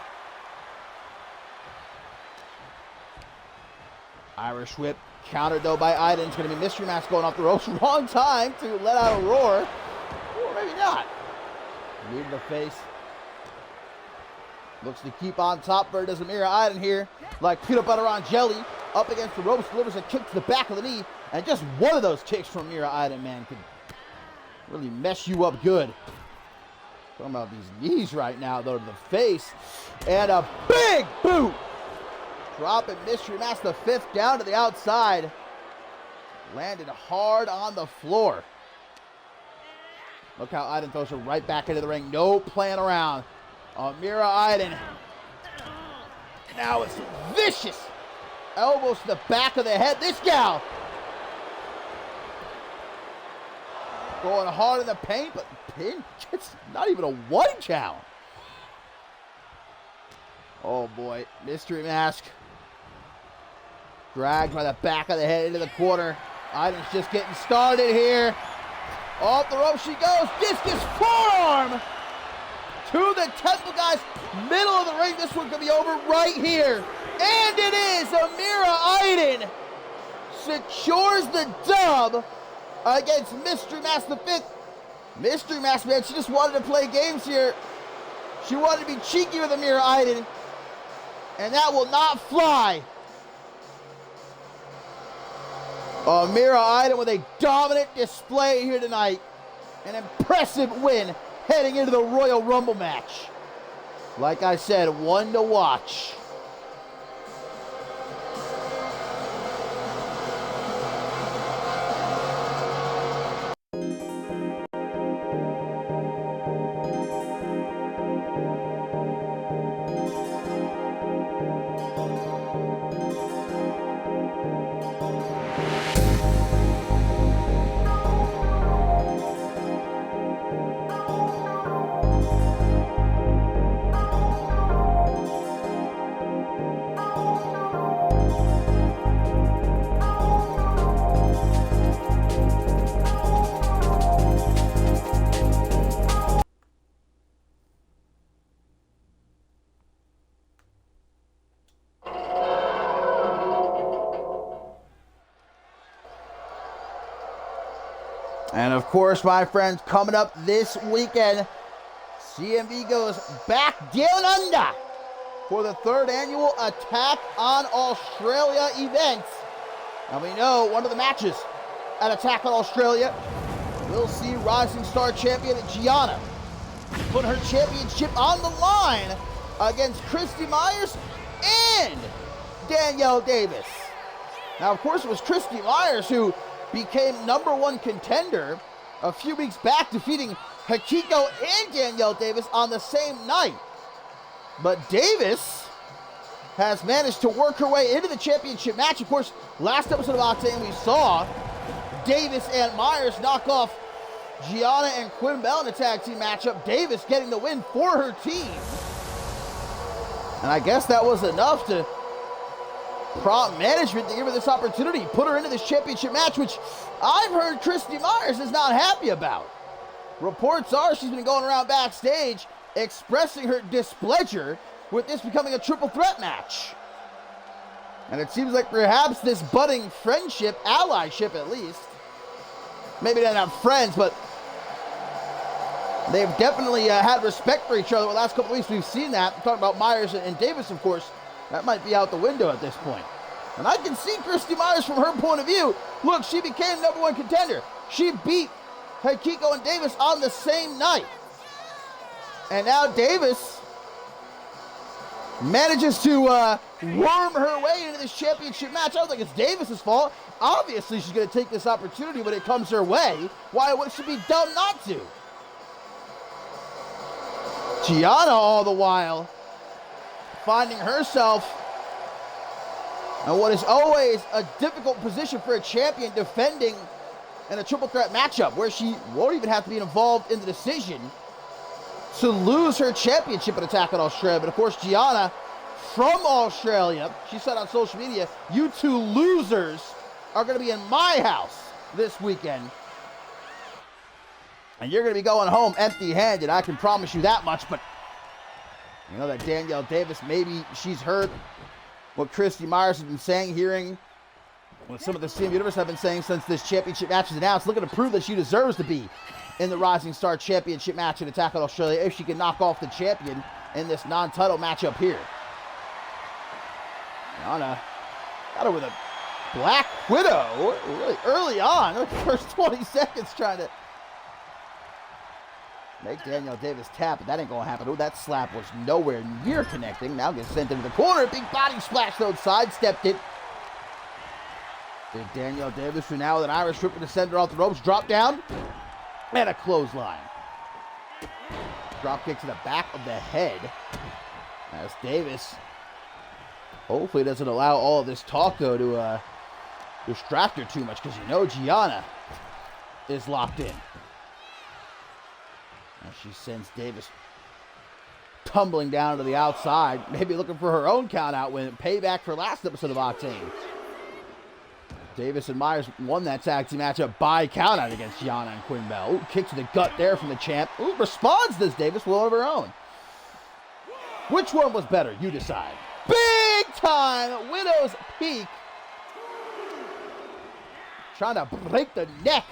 Irish whip countered though by Aiden. It's going to be Mystery Mask going off the ropes. Wrong time to let out a roar. Or maybe not. Knee to the face. Looks to keep on top for does Amira Aiden here. Like peanut butter on jelly. Up against the ropes. Delivers a kick to the back of the knee. And just one of those kicks from Amira Aiden, man, could really mess you up good. Talking about these knees right now, though, to the face. And a big boot. Dropping Mystery Mask the fifth down to the outside. Landed hard on the floor. Look how Aiden throws her right back into the ring. No playing around. Amira Aiden. Now it's vicious. Elbows to the back of the head. This gal going hard in the paint, but pin, it's not even a one count. Oh boy, Mystery Mask dragged by the back of the head into the corner. Aiden's just getting started here. Off the rope she goes. Discus forearm to the Temple guys. Middle of the ring. This one could be over right here. And it is. Amira Aiden secures the dub against Mystery Mask the fifth. Mystery Mask, man, she just wanted to play games here. She wanted to be cheeky with Amira Aiden. And that will not fly. Amira Aiden with a dominant display here tonight. An impressive win heading into the Royal Rumble match. Like I said, one to watch. And of course, my friends, coming up this weekend, CMV goes back down under for the third annual Attack on Australia event. And we know one of the matches at Attack on Australia will see Rising Star champion Gianna put her championship on the line against Christy Myers and Danielle Davis. Now, of course, it was Christy Myers who became #1 contender a few weeks back, defeating Hikiko and Danielle Davis on the same night. But Davis has managed to work her way into the championship match. Of course, last episode of Octane, we saw Davis and Myers knock off Gianna and Quinn Bell in a tag team matchup. Davis getting the win for her team. And I guess that was enough to prompt management to give her this opportunity, put her into this championship match, which I've heard Christy Myers is not happy about. Reports are she's been going around backstage expressing her displeasure with this becoming a triple threat match. And it seems like perhaps this budding friendship, allyship at least, maybe they're not friends, but they've definitely had respect for each other. The last couple of weeks we've seen that. I'm talking about Myers and Davis, of course. That might be out the window at this point. And I can see Christy Myers from her point of view. Look, she became #1 contender. She beat Hikiko and Davis on the same night. And now Davis manages to worm her way into this championship match. I don't think it's Davis's fault. Obviously, she's going to take this opportunity when it comes her way. Why would she be dumb not to? Gianna, all the while, finding herself in what is always a difficult position for a champion, defending in a triple threat matchup where she won't even have to be involved in the decision to lose her championship at Attack on Australia. But of course, Gianna from Australia, she said on social media, "You two losers are going to be in my house this weekend. And you're going to be going home empty-handed. I can promise you that much." But you know that Danielle Davis, maybe she's heard what Christy Myers has been saying, hearing what some of the CMV Universe have been saying since this championship match is announced, looking to prove that she deserves to be in the Rising Star Championship match in Attack on Australia if she can knock off the champion in this non-title matchup here. Gianna got her with a Black Widow really early on, like the first 20 seconds, trying to make Danielle Davis tap, but that ain't gonna happen. Oh, that slap was nowhere near connecting. Now gets sent into the corner. Big body splash, though, sidestepped it. Big Danielle Davis, who now with an Irish whip to send her off the ropes, drop down, and a clothesline. Drop kick to the back of the head. As Davis hopefully doesn't allow all of this talk, though, to distract her too much, because you know Gianna is locked in. As she sends Davis tumbling down to the outside, maybe looking for her own count out win, payback for last episode of Octane. Davis and Myers won that tag team matchup by count out against Gianna and Quinn Bell. Ooh, kick to the gut there from the champ. Ooh, responds this Davis with one of her own. Which one was better? You decide. Big time Widow's Peak. Trying to break the neck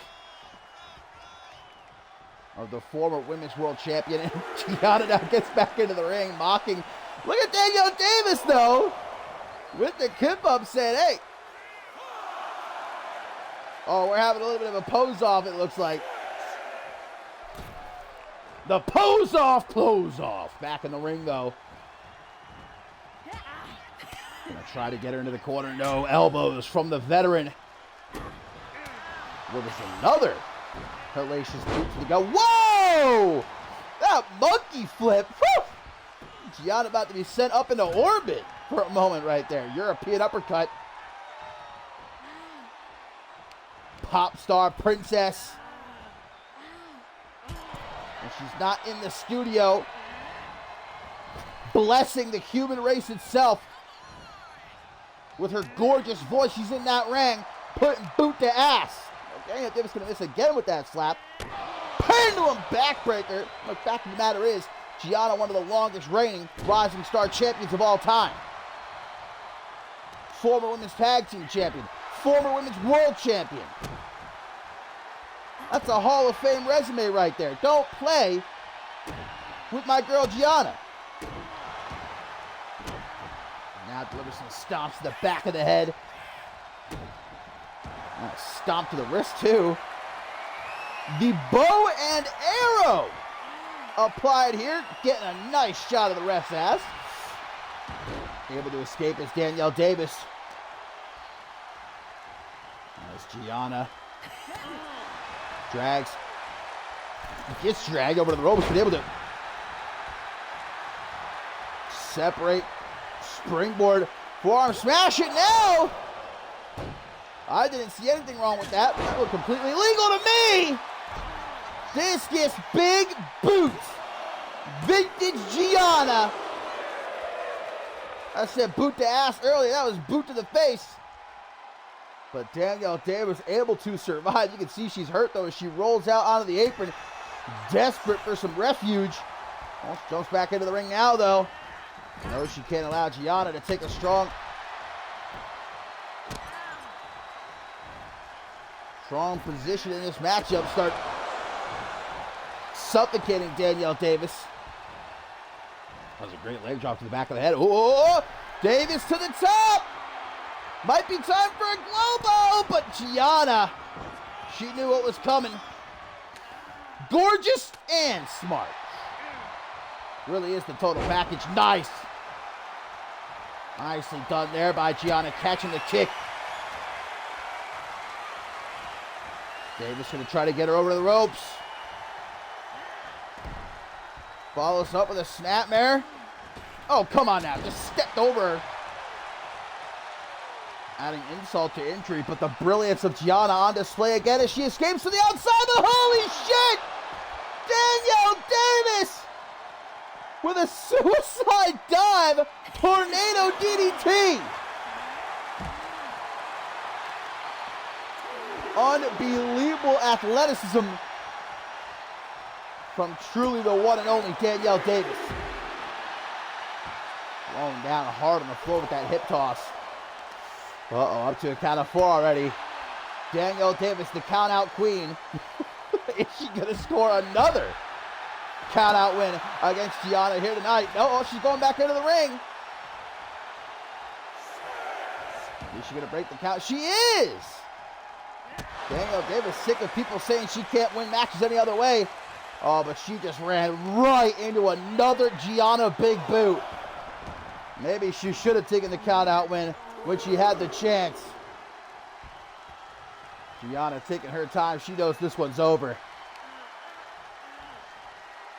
of the former Women's World Champion. And Gianna now gets back into the ring, mocking. Look at Danielle Davis, though, with the kip up, saying, "Hey, oh, we're having a little bit of a pose-off, it looks like." The pose-off, close-off. Back in the ring, though. Gonna try to get her into the corner. No, elbows from the veteran. Well, there's another hellacious boot to the go. Whoa! That monkey flip. Whew! Gianna about to be sent up into orbit for a moment right there. European uppercut. Pop star princess. And she's not in the studio blessing the human race itself with her gorgeous voice. She's in that ring putting boot to ass. Okay, Davis gonna miss again with that slap. Pendulum backbreaker. The fact of the matter is, Gianna, one of the longest reigning Rising Star champions of all time. Former Women's Tag Team Champion. Former Women's World Champion. That's a Hall of Fame resume right there. Don't play with my girl Gianna. Now delivers some stomps to the back of the head. Stomp to the wrist, too. The bow and arrow applied here. Getting a nice shot of the ref's ass. Able to escape is Danielle Davis. As Gianna drags. Gets dragged over to the ropes, but able to separate. Springboard forearm smash it now. I didn't see anything wrong with that. That looked completely legal to me. Discus big boots. Vintage Gianna. I said boot to ass earlier. That was boot to the face. But Danielle Davis able to survive. You can see she's hurt, though, as she rolls out onto the apron. Desperate for some refuge. Well, she jumps back into the ring now, though. No, she can't allow Gianna to take a strong position in this matchup. Start suffocating Danielle Davis. That was a great leg drop to the back of the head. Oh, Davis to the top. Might be time for a Globo, but Gianna, she knew what was coming. Gorgeous and smart. Really is the total package. Nice. Nicely done there by Gianna, catching the kick. Davis going to try to get her over the ropes. Follows up with a snapmare. Oh, come on now. Just stepped over her. Adding insult to injury, but the brilliance of Gianna on display again as she escapes to the outside. But holy shit! Danielle Davis with a suicide dive, tornado DDT. Unbelievable athleticism from truly the one and only Danielle Davis. Thrown down hard on the floor with that hip toss. Uh-oh, up to a count of 4 already. Danielle Davis, the count-out queen. Is she going to score another count-out win against Gianna here tonight? No, oh, she's going back into the ring. Is she going to break the count? She is! Danielle Davis sick of people saying she can't win matches any other way. Oh, but she just ran right into another Gianna big boot. Maybe she should have taken the count-out win when she had the chance. Gianna taking her time. She knows this one's over.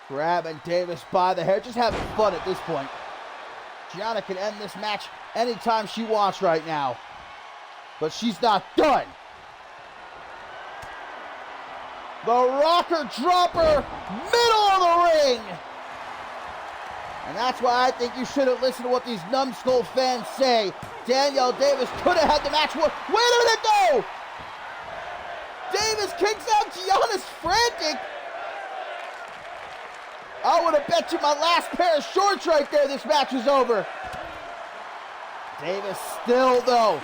Grabbing Davis by the hair. Just having fun at this point. Gianna can end this match anytime she wants right now. But she's not done. The rocker dropper, middle of the ring. And that's why I think you shouldn't listen to what these numbskull fans say. Danielle Davis could have had the match. Wait a minute, though! Davis kicks out. Gianna's frantic. I would have bet you my last pair of shorts right there this match was over. Davis still, though,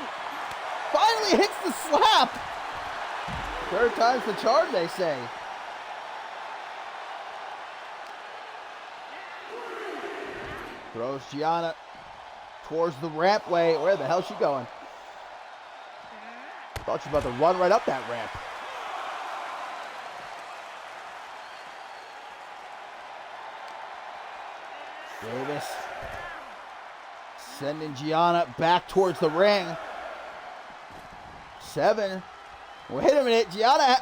finally hits the slap. Third time's the charm, they say. Throws Gianna towards the rampway. Where the hell's she going? Thought she was about to run right up that ramp. Davis sending Gianna back towards the ring. 7. Wait a minute, Gianna,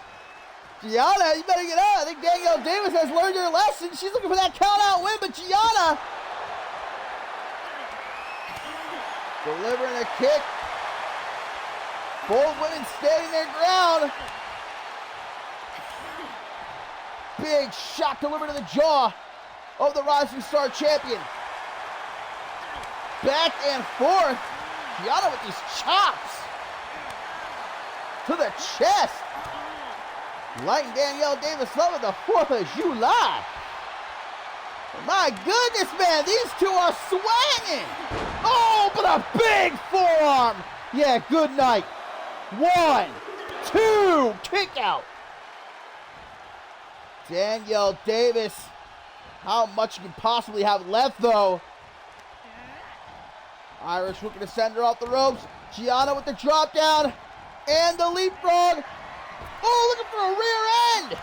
you better get out. I think Danielle Davis has learned her lesson. She's looking for that count-out win, but Gianna delivering a kick. Both women standing their ground. Big shot delivered to the jaw of the Rising Star champion. Back and forth. Gianna with these chops to the chest. Lighting Danielle Davis up with the 4th of July. My goodness, man, these two are swinging. Oh, but a big forearm. Yeah, good night. 1, 2, kick out. Danielle Davis. How much you can possibly have left, though. Irish looking to send her off the ropes. Gianna with the drop down and the leapfrog. Oh, looking for a rear end.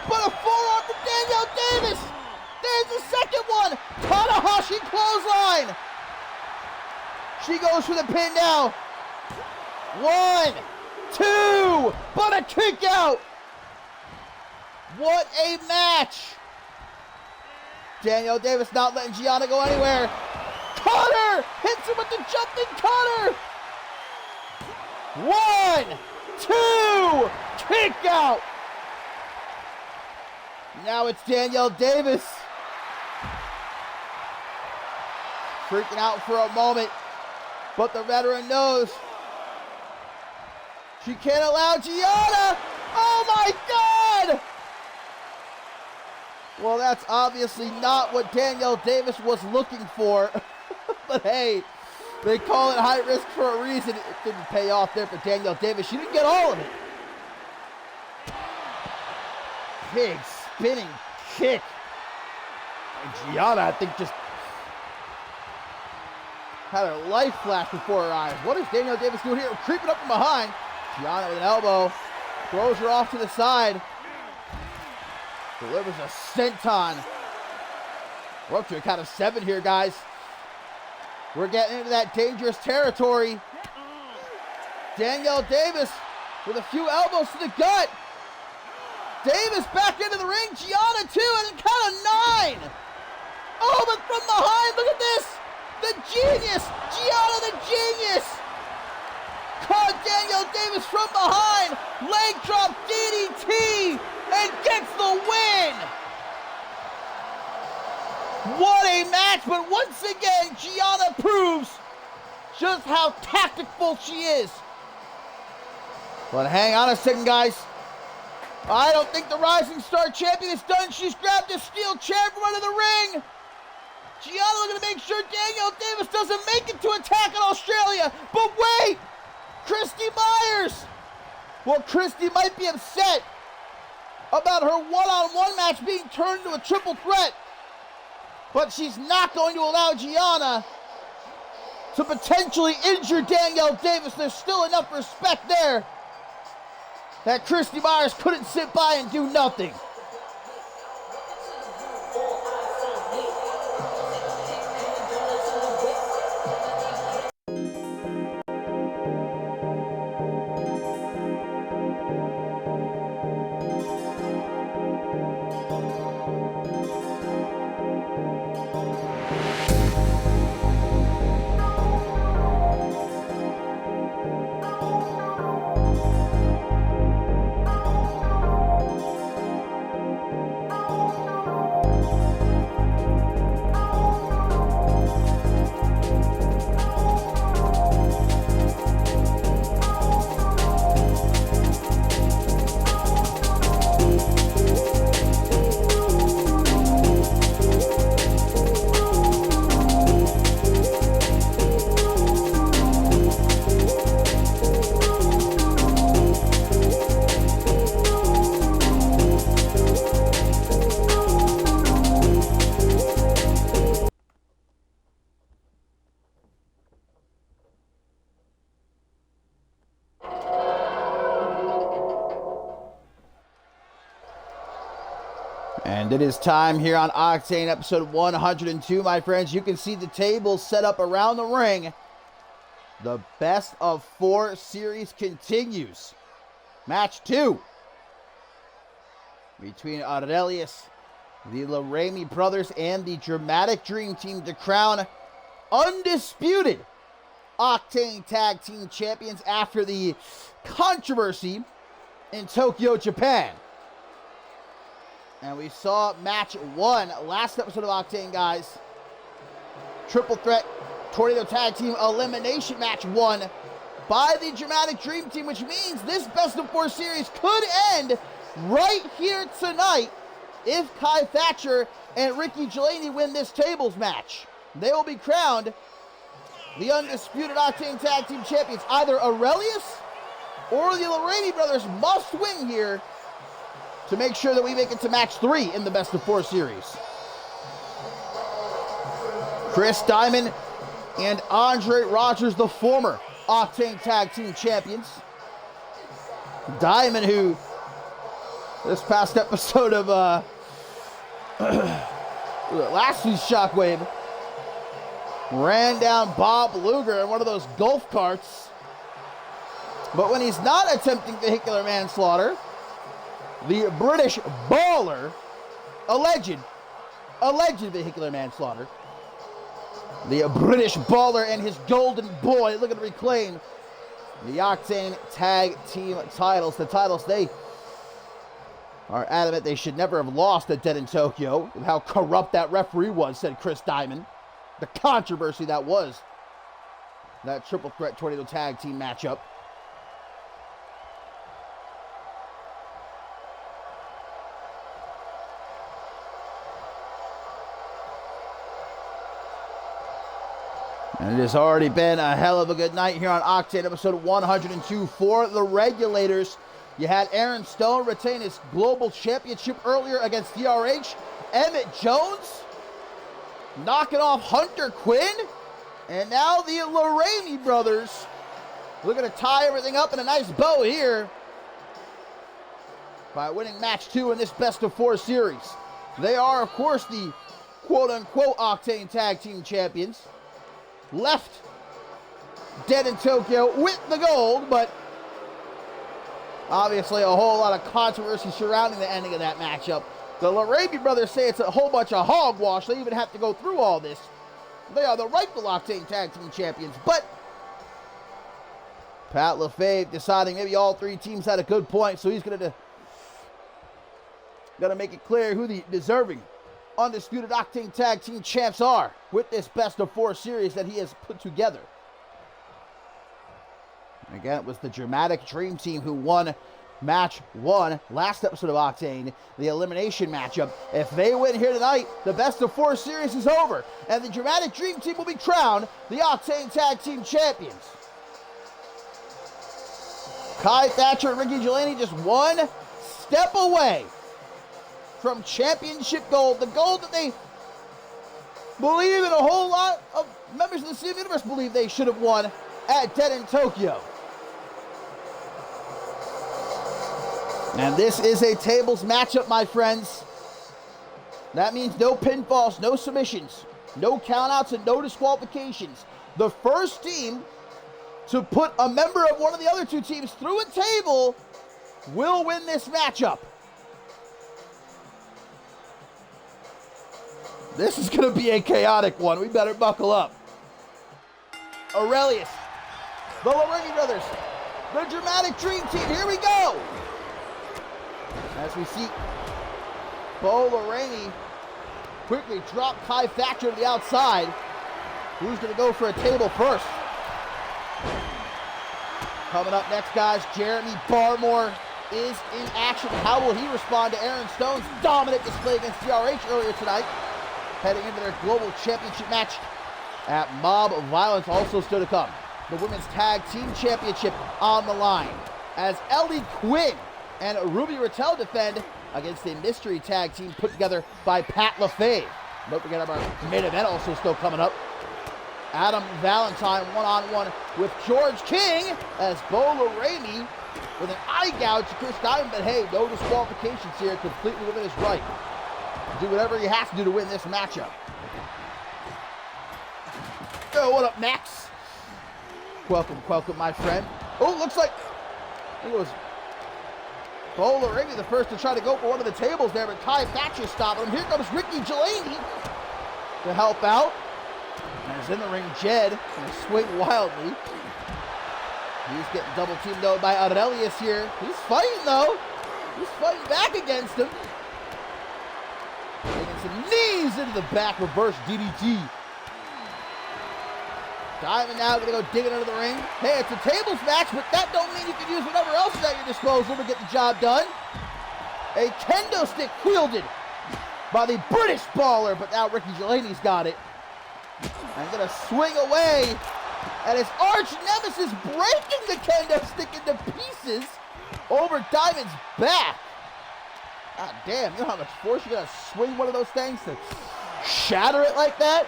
But a forearm from Danielle Davis. There's the second one. Tanahashi clothesline. She goes for the pin now. 1, 2, but a kick out. What a match. Danielle Davis not letting Gianna go anywhere. Cutter! Hits him with the jumping cutter. 1, 2, kick out. Now it's Danielle Davis. Freaking out for a moment. But the veteran knows she can't allow Gianna. Oh my God! Well, that's obviously not what Danielle Davis was looking for. But hey, they call it high risk for a reason. It didn't pay off there for Danielle Davis. She didn't get all of it. Big spinning kick. And Gianna, I think, just had her life flash before her eyes. What is Danielle Davis doing here? Creeping up from behind. Gianna with an elbow. Throws her off to the side. Delivers a senton. We're up to a count of 7 here, guys. We're getting into that dangerous territory. Danielle Davis with a few elbows to the gut. Davis back into the ring. Gianna 2 and a count of 9. Oh, but from behind, look at this. The genius. Gianna the genius. Caught Danielle Davis from behind. Leg drop DDT and gets the win. What a match, but once again, Gianna proves just how tactful she is. But hang on a second, guys. I don't think the Rising Star Champion is done. She's grabbed a steel chair from under the ring. Gianna looking to make sure Danielle Davis doesn't make it to attack in Australia. But wait! Christy Myers! Well, Christy might be upset about her one-on-one match being turned into a triple threat. But she's not going to allow Gianna to potentially injure Danielle Davis. There's still enough respect there that Christy Myers couldn't sit by and do nothing. And it is time here on Octane episode 102, my friends. You can see the tables set up around the ring. The best of 4 series continues. Match 2 between Aurelius, the Laraimi brothers, and the Dramatic Dream Team to crown undisputed Octane Tag Team Champions after the controversy in Tokyo, Japan. And we saw match 1 last episode of Octane, guys. Triple threat Tornado Tag Team elimination match won by the Dramatic Dream Team, which means this best of 4 series could end right here tonight if Kai Thatcher and Ricky Delaney win this tables match. They will be crowned the undisputed Octane Tag Team Champions. Either Aurelius or the Laraimi brothers must win here to make sure that we make it to match 3 in the best of 4 series. Chris Diamond and Andre Rogers, the former Octane Tag Team Champions. Diamond, who this past episode of last week's Shockwave ran down Bob Luger in one of those golf carts. But when he's not attempting vehicular manslaughter, the British baller, alleged vehicular manslaughter, the British baller and his golden boy looking to reclaim the Octane Tag Team titles. The titles they are adamant they should never have lost at Dead in Tokyo, with how corrupt that referee was, said Chris Diamond. The controversy that was that triple threat tornado tag team matchup. And it has already been a hell of a good night here on Octane episode 102 for the regulators. You had Aaron Stone retain his global championship earlier against DRH. Emmett Jones knocking off Hunter Quinn. And now the Laraimi brothers looking to tie everything up in a nice bow here by winning match 2 in this best of 4 series. They are, of course, the quote-unquote Octane Tag Team Champions, left Dead in Tokyo with the gold, but obviously a whole lot of controversy surrounding the ending of that matchup. The Larabi brothers say it's a whole bunch of hogwash. They even have to go through all this. They are the rightful Octane Tag Team Champions, but Pat LaFave deciding maybe all three teams had a good point, so he's gonna make it clear who the deserving undisputed Octane Tag Team champs are with this best of 4 series that he has put together. And again, it was the Dramatic Dream Team who won match 1 last episode of Octane, the elimination matchup. If they win here tonight, the best of 4 series is over, and the Dramatic Dream Team will be crowned the Octane Tag Team champions. Kai Thatcher and Ricky Gelani just one step away from championship gold, the gold that they believe in a whole lot of members of the CMV Universe believe they should have won at Dead in Tokyo. And this is a tables matchup, my friends. That means no pinfalls, no submissions, no countouts, and no disqualifications. The first team to put a member of one of the other 2 teams through a table will win this matchup. This is going to be a chaotic one. We better buckle up. Aurelius, the Larini brothers, the Dramatic Dream Team. Here we go. As we see Bo Lorraine quickly drop Kai Thatcher to the outside. Who's going to go for a table first? Coming up next, guys, Jeremy Barmore is in action. How will he respond to Aaron Stone's dominant display against DRH earlier tonight? Heading into their global championship match at Mob Violence, also still to come. The Women's Tag Team Championship on the line as Ellie Quinn and Ruby Rattel defend against a mystery tag team put together by Pat LaFave. Don't forget about our main event also still coming up. Adam Valentine one-on-one with George King as Bo Lorraine with an eye gouge to Chris Diamond, but hey, no disqualifications here, completely within his right. Do whatever he has to do to win this matchup. Oh, what up, Max? Welcome, my friend. Oh, looks like I think it was Bo Lorraine the first to try to go for one of the tables there, but Kai Thatcher stopping him. Here comes Ricky Gelani to help out. As in the ring, Jed gonna swing wildly. He's getting double teamed though by Aurelius here. He's fighting though. He's fighting back against him. Taking some knees into the back, reverse DDT. Diamond now gonna go digging under the ring. Hey, it's a tables match, but that don't mean you can use whatever else is at your disposal to get the job done. A kendo stick wielded by the British baller, but now Ricky Gelani's got it. And gonna swing away at his arch nemesis, breaking the kendo stick into pieces over Diamond's back. God damn, you know how much force you're gonna swing one of those things to shatter it like that?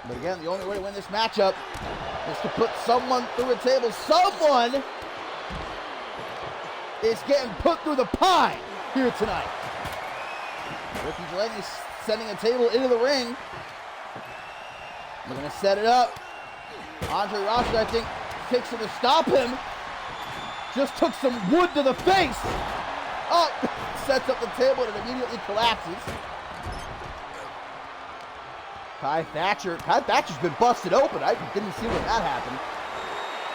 But again, the only way to win this matchup is to put someone through a table. Someone is getting put through the pine here tonight. Ricky Gelani sending a table into the ring. We're going to set it up. Andre Rossi, I think, fixing to stop him. Just took some wood to the face. Oh, sets up the table and it immediately collapses. Kai Thatcher's been busted open. I didn't see when that happened.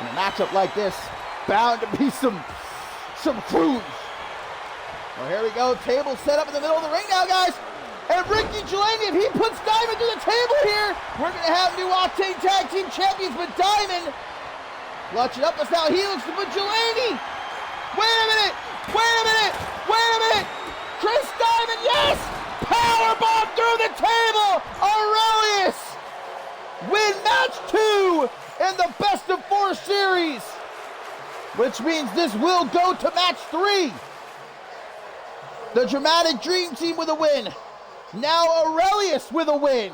In a matchup like this, bound to be some crews. Well, here we go. Table set up in the middle of the ring now, guys. And Ricky Gelani, if he puts Diamond to the table here, we're going to have new Octane Tag Team Champions, but Diamond clutching up as now he looks to put Gelani. Wait a minute. Chris Diamond, yes! Powerbomb through the table. Aurelius win match 2 in the best of 4 series, which means this will go to match 3. The Dramatic Dream Team with a win. Now Aurelius with a win.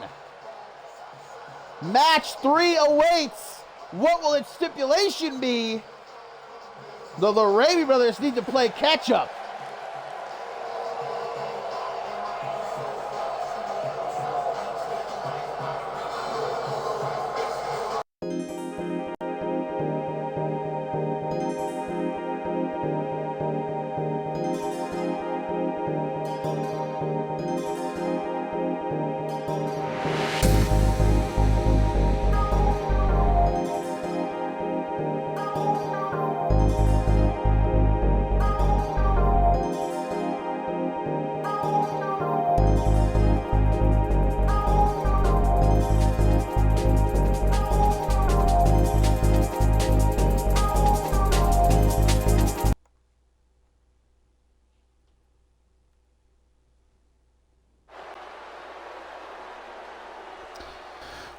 Match 3 awaits. What will its stipulation be? The Larabi brothers need to play catch up.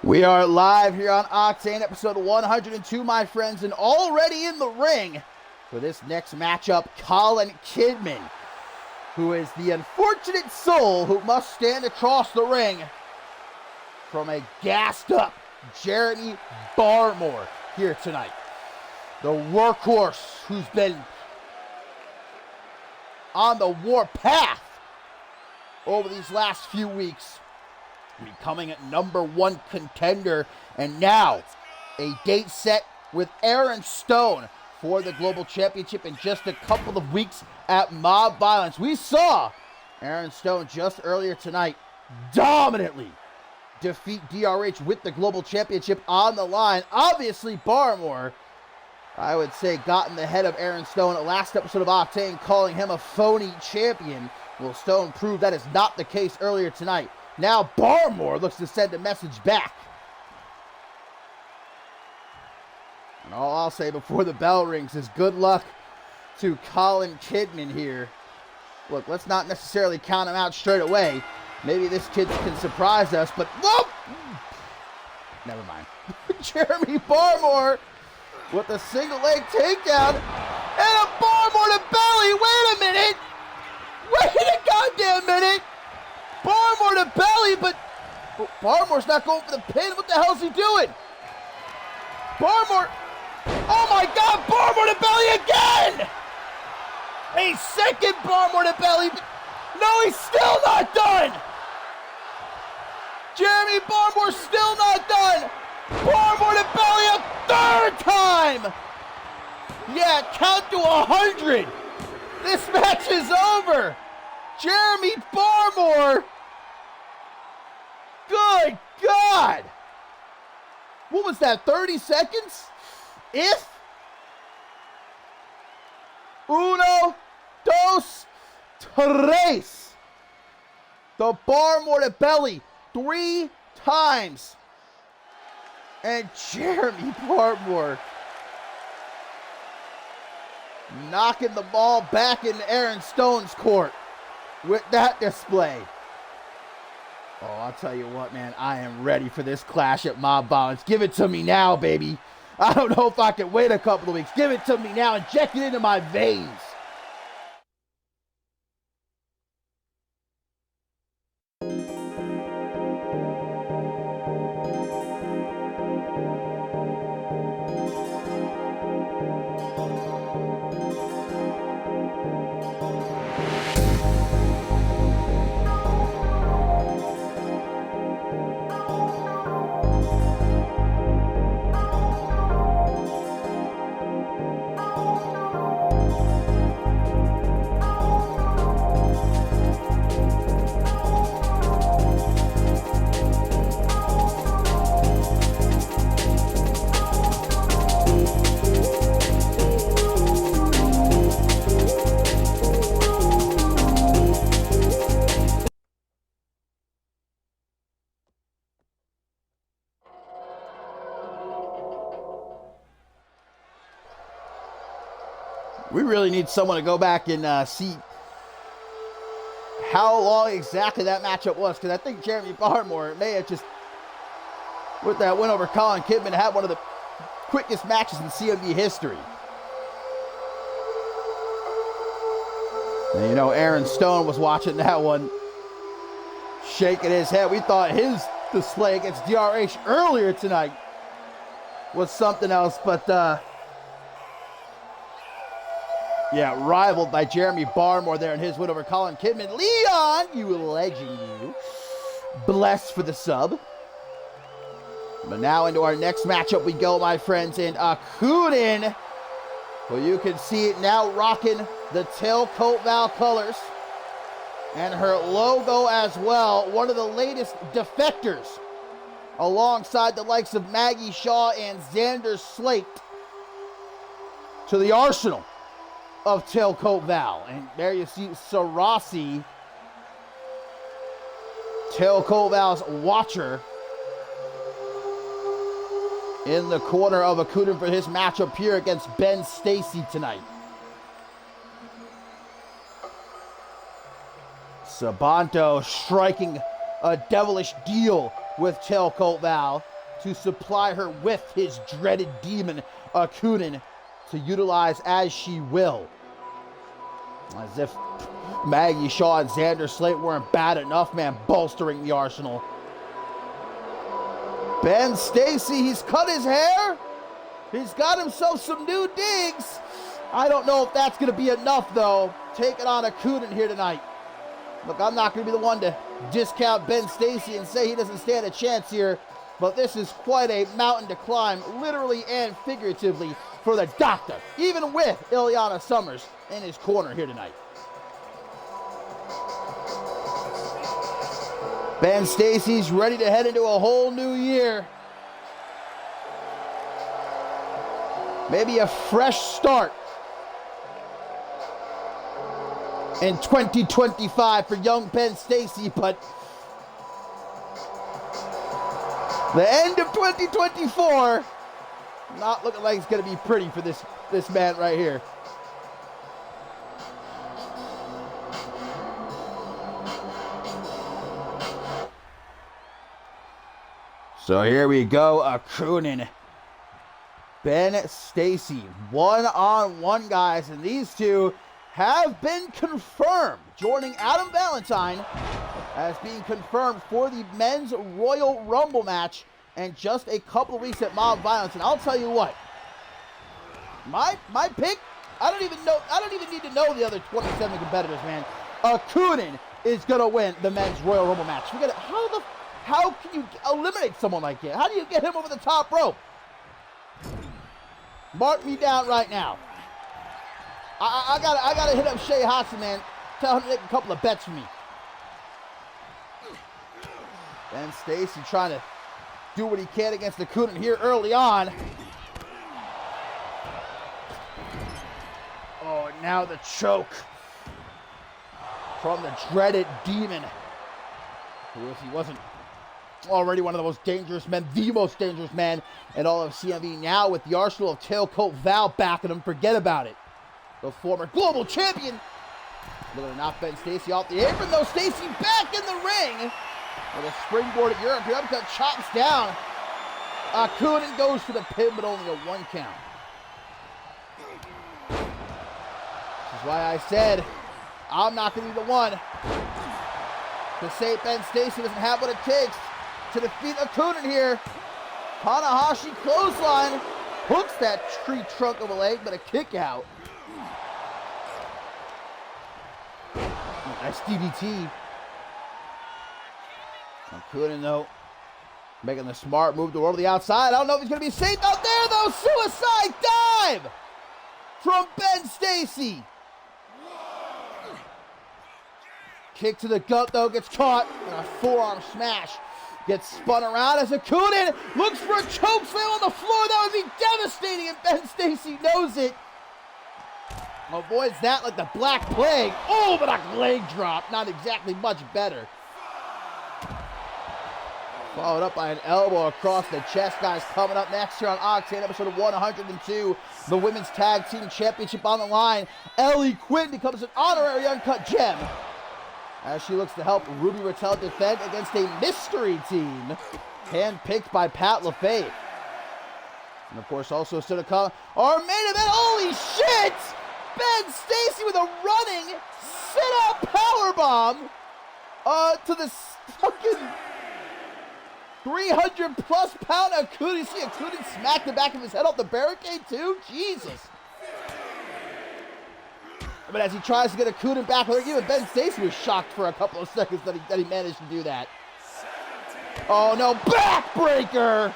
We are live here on Octane, episode 102, my friends, and already in the ring for this next matchup, Colin Kidman, who is the unfortunate soul who must stand across the ring from a gassed-up Jeremy Barmore here tonight. The workhorse who's been on the warpath over these last few weeks, becoming a #1 contender, and now a date set with Aaron Stone for the Global Championship in just a couple of weeks at Mob Violence. We saw Aaron Stone just earlier tonight dominantly defeat DRH with the Global Championship on the line. Obviously, Barmore, I would say, got in the head of Aaron Stone at last episode of Octane, calling him a phony champion. Well, Stone proved that is not the case earlier tonight. Now Barmore looks to send a message back. And all I'll say before the bell rings is good luck to Colin Kidman here. Look, let's not necessarily count him out straight away. Maybe this kid can surprise us, but whoop! Never mind. Jeremy Barmore with a single leg takedown and a Barmore to belly. Wait a minute! Wait a goddamn minute! Barmore to belly, but Barmore's not going for the pin. What the hell's he doing? Barmore, oh my God, Barmore to belly again! A second Barmore to belly, but no, he's still not done! Jeremy Barmore's still not done! Barmore to belly a third time! Yeah, count to 100! This match is over! Jeremy Barmore! Good God! What was that, 30 seconds? If? Uno, dos, tres. The Barmore to belly 3 times. And Jeremy Barmore knocking the ball back into Aaron Stone's court with that display. Oh, I'll tell you what, man, I am ready for this clash at Mob Violence. Give it to me now, baby. I don't know if I can wait a couple of weeks. Give it to me now. Inject it into my veins. We really need someone to go back and see how long exactly that matchup was, because I think Jeremy Barmore may have just, with that win over Colin Kidman, had one of the quickest matches in CMV history. And you know, Aaron Stone was watching that one, shaking his head. We thought his display against DRH earlier tonight was something else, but yeah, rivaled by Jeremy Barmore there in his win over Colin Kidman. Leon, you legend, you. Blessed for the sub. But now into our next matchup we go, my friends, in Octane. Well, you can see it now rocking the tailcoat Val colors and her logo as well. One of the latest defectors, alongside the likes of Maggie Shaw and Xander Slate, to the arsenal of tailcoat Val. And there you see Sarasi, tailcoat Val's watcher, in the corner of Octane for his matchup here against Ben Stacy tonight. Sabanto striking a devilish deal with tailcoat Val. to supply her with his dreaded demon, Octane, to utilize as she will. As if Maggie Shaw and Xander Slate weren't bad enough, man, bolstering the arsenal. Ben Stacy, he's cut his hair. He's got himself some new digs. I don't know if that's going to be enough, though. Taking on Octane here tonight. Look, I'm not going to be the one to discount Ben Stacy and say he doesn't stand a chance here, but this is quite a mountain to climb, literally and figuratively, for the Doctor, even with Ileana Summers in his corner here tonight. Ben Stacy's ready to head into a whole new year. Maybe a fresh start in 2025 for young Ben Stacy, but the end of 2024 not looking like it's going to be pretty for this man right here. So here we go, Octane, Ben Stacy, one-on-one, guys, and these two have been confirmed, joining Adam Valentine as being confirmed for the men's Royal Rumble match in just a couple of weeks at Mob Violence. And I'll tell you what, my pick, I don't even need to know the other 27 competitors, man. Octane is gonna win the men's Royal Rumble match. How can you eliminate someone like that? How do you get him over the top rope? Mark me down right now. I gotta hit up Shea Hossie, man. Tell him to make a couple of bets for me. Ben Stacy trying to do what he can against Octane here early on. Oh, and now the choke from the dreaded demon, who, if he wasn't already one of the most dangerous men, the most dangerous man in all of CMV, now with the arsenal of Tailcoat Val backing him, forget about it. The former global champion. Looking to knock Ben Stacy off the apron, though. Stacy back in the ring with a springboard at Europe. Here, uppercut chops down. Octane goes for the pin, but only a 1 count. This is why I said I'm not going to be the one to say Ben Stacy doesn't have what it takes to defeat Octane here. Tanahashi clothesline hooks that tree trunk of a leg, but a kick out. Nice DDT. Octane, though, making the smart move to over the outside. I don't know if he's going to be safe out there, though. Suicide dive from Ben Stacy. Kick to the gut, though, gets caught. And a forearm smash. Gets spun around as Octane looks for a choke slam on the floor. That would be devastating, and Ben Stacy knows it. Avoids that like the Black Plague. Oh, but a leg drop. Not exactly much better. Followed up by an elbow across the chest, guys. Coming up next here on Octane, episode 102. The Women's Tag Team Championship on the line. Ellie Quinn becomes an honorary Uncut Gem as she looks to help Ruby Raquel defend against a mystery team handpicked by Pat LaFave. And of course, also still to come, our main event. Holy shit! Ben Stacy with a running sit-out powerbomb to the fucking 300-plus pound Octane. You see Octane smack the back of his head off the barricade too? Jesus. But as he tries to get Octane back, even Ben Stacy was shocked for a couple of seconds that he managed to do that. Oh no, backbreaker!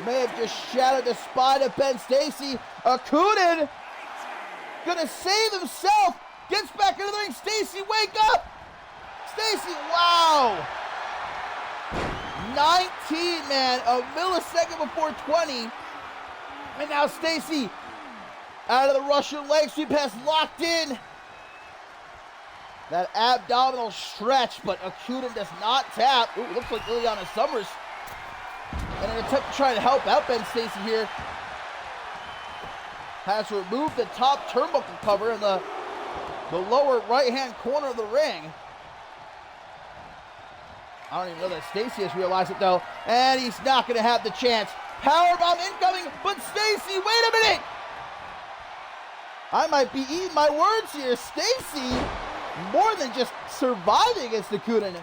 May have just shattered the spine of Ben Stacy. Octane gonna save himself. Gets back into the ring. Stacy, wake up! Stacy, wow! 19, man, a millisecond before 20. And now Stacy out of the Russian leg sweep has locked in that abdominal stretch, but Octane does not tap. Ooh, looks like Ileana Summers in an attempt to try to help out Ben Stacy here. Has removed the top turnbuckle cover in the lower right-hand corner of the ring. I don't even know that Stacy has realized it though. And he's not going to have the chance. Powerbomb incoming, but Stacy, wait a minute! I might be eating my words here. Stacy, more than just surviving against Okunin.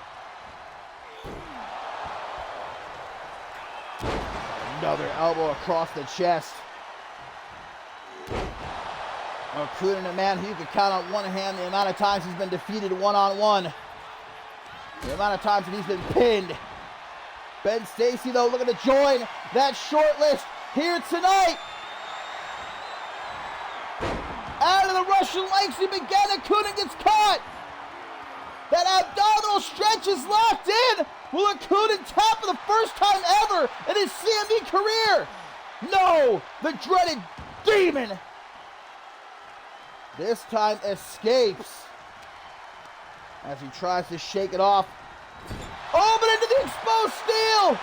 Another elbow across the chest. Okunin, a man who you could count on one hand the amount of times he's been defeated one-on-one. The amount of times that he's been pinned. Ben Stacy, though, looking to join that short list here tonight. Out of the Russian legs, he began. Okunin gets caught. That abdominal stretch is locked in. Will Okunin tap for the first time ever in his CMV career? No, the dreaded demon. This time escapes as he tries to shake it off. Oh, but into the exposed steel.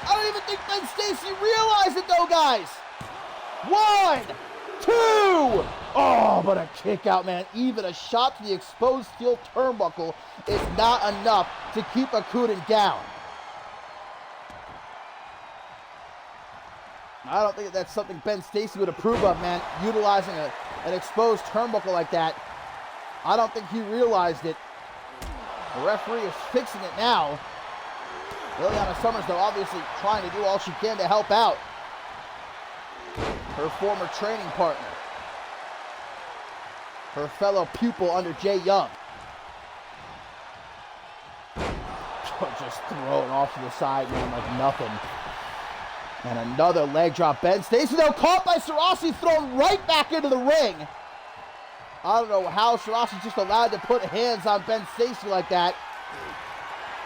I don't even think Ben Stacy realized it though, guys. 1, 2. Oh, but a kick out, man. Even a shot to the exposed steel turnbuckle is not enough to keep Okunin down. I don't think that's something Ben Stacy would approve of, man. Utilizing an exposed turnbuckle like that. I don't think he realized it. The referee is fixing it now. Liliana Summers, though, obviously trying to do all she can to help out her former training partner. Her fellow pupil under Jay Young. Just thrown off to the side, man, like nothing. And another leg drop. Ben Stacy, though, caught by Sarasi, thrown right back into the ring. I don't know how Sarasi's just allowed to put hands on Ben Stacy like that.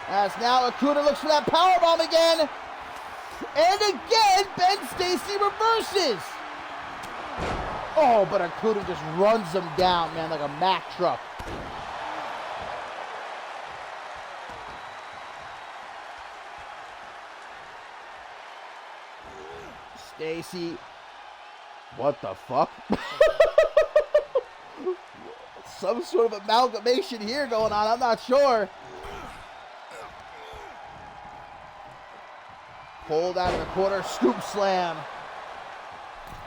As now Okunin looks for that powerbomb again. And again, Ben Stacy reverses. Oh, but Okunin just runs him down, man, like a Mack truck. Stacy, what the fuck? Some sort of amalgamation here going on, I'm not sure. Pulled out of the corner, scoop slam.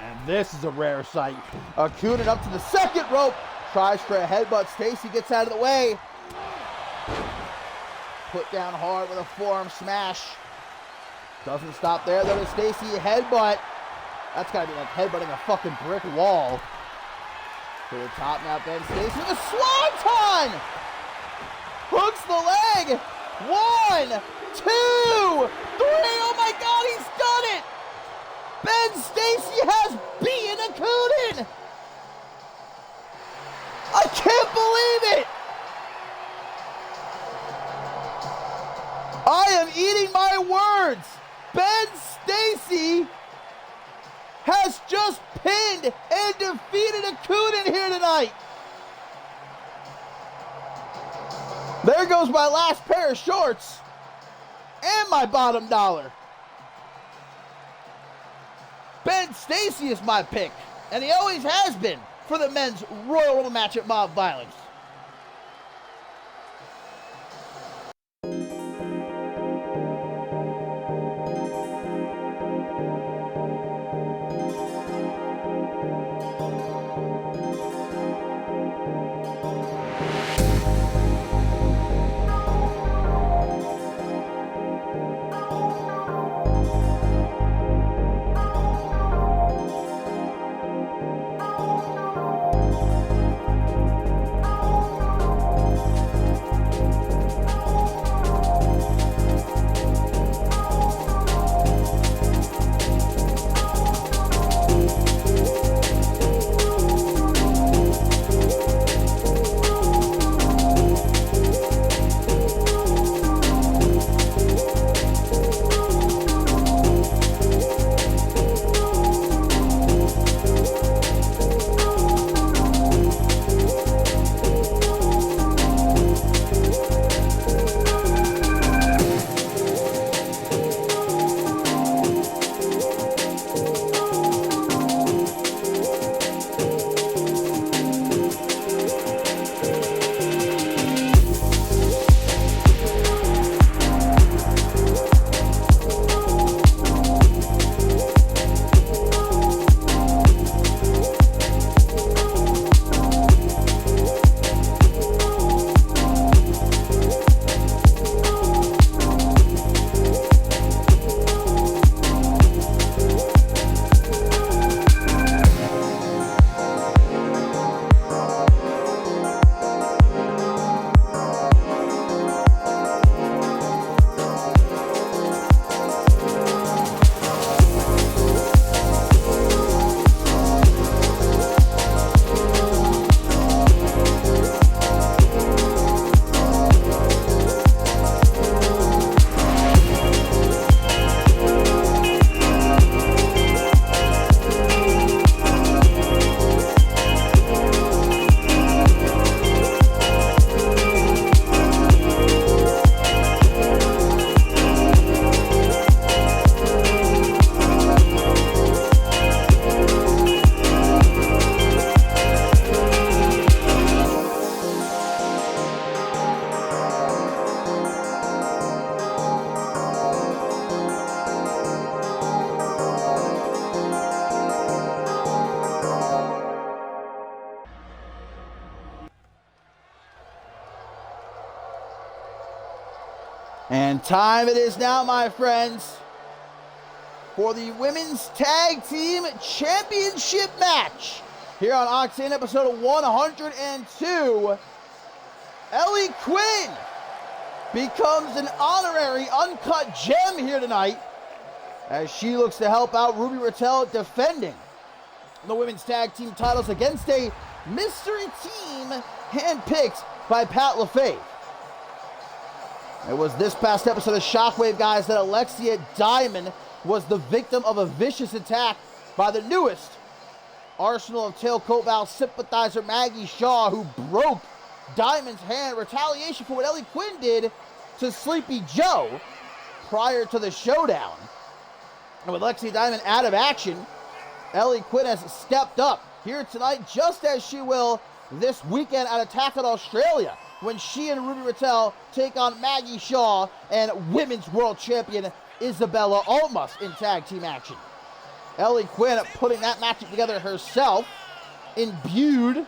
And this is a rare sight. Okunin up to the second rope. Tries for a headbutt. Stacy gets out of the way. Put down hard with a forearm smash. Doesn't stop there though to Stacy. Headbutt. That's gotta be like headbutting a fucking brick wall. To the top now, Ben Stacy with a swanton! Hooks the leg. 1, 2, 3. Oh my God, he's done it! Ben Stacy has beaten Okunin! I can't believe it! I am eating my words! Ben Stacy has just pinned and defeated Okunin here tonight! There goes my last pair of shorts and my bottom dollar. Ben Stacy is my pick, and he always has been for the men's Royal Rumble match at Mob Violence. And time it is now, my friends, for the Women's Tag Team Championship match. Here on Octane episode 102, Ellie Quinn becomes an honorary uncut gem here tonight as she looks to help out Ruby Raquel defending the Women's Tag Team titles against a mystery team handpicked by Pat LaFave. It was this past episode of Shockwave, guys, that Alexia Diamond was the victim of a vicious attack by the newest Arsenal of Tailcoat Val sympathizer Maggie Shaw, who broke Diamond's hand in retaliation for what Ellie Quinn did to Sleepy Joe prior to the showdown. And with Alexia Diamond out of action, Ellie Quinn has stepped up here tonight, just as she will this weekend at Attack on Australia, when she and Ruby Raquel take on Maggie Shaw and Women's World Champion Isabella Almas in tag team action. Ellie Quinn putting that matchup together herself, imbued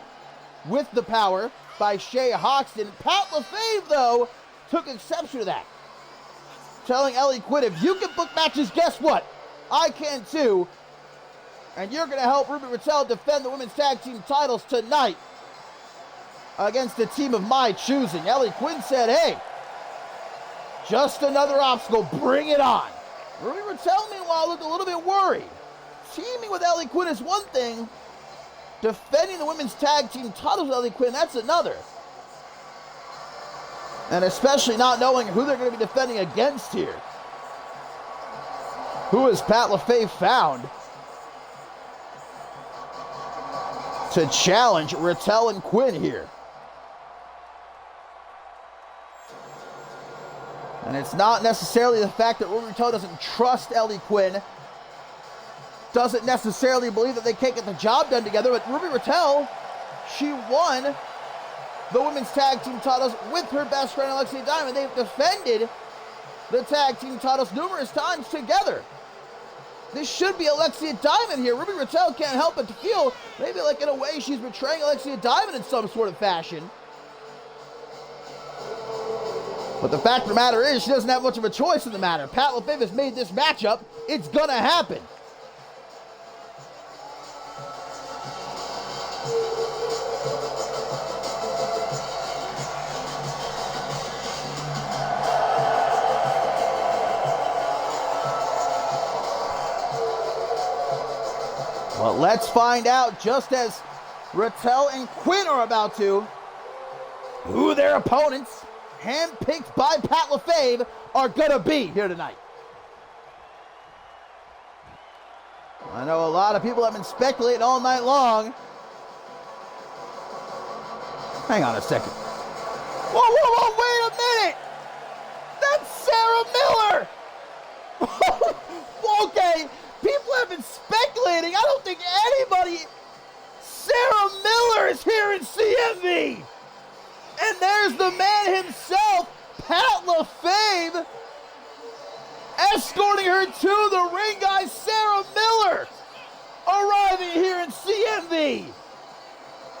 with the power by Shay Hoxton. Pat LaFave, though, took exception to that, telling Ellie Quinn, if you can book matches, guess what? I can too. And you're going to help Ruby Raquel defend the women's tag team titles tonight against a team of my choosing. Ellie Quinn said, hey, just another obstacle, bring it on. Ruby Raquel, meanwhile, looked a little bit worried. Teaming with Ellie Quinn is one thing. Defending the women's tag team titles with Ellie Quinn, that's another. And especially not knowing who they're going to be defending against here. Who has Pat LaFave found to challenge Raquel and Quinn here? And it's not necessarily the fact that Ruby Raquel doesn't trust Ellie Quinn, doesn't necessarily believe that they can't get the job done together, but Ruby Raquel, she won the women's tag team titles with her best friend Alexia Diamond. They've defended the tag team titles numerous times together. This should be Alexia Diamond here. Ruby Raquel can't help but to feel maybe like in a way she's betraying Alexia Diamond in some sort of fashion. But the fact of the matter is, she doesn't have much of a choice in the matter. Pat LaFave has made this matchup. It's gonna happen. Well, let's find out, just as Raquel and Quinn are about to, who their opponents, handpicked by Pat LaFave, are gonna be here tonight. I know a lot of people have been speculating all night long. Hang on a second. Whoa, wait a minute! That's Sarah Miller! Okay, people have been speculating. I don't think anybody... Sarah Miller is here in CMV! And there's the man himself, Pat LaFave, escorting her to the ring, guys. Sarah Miller arriving here in CMV.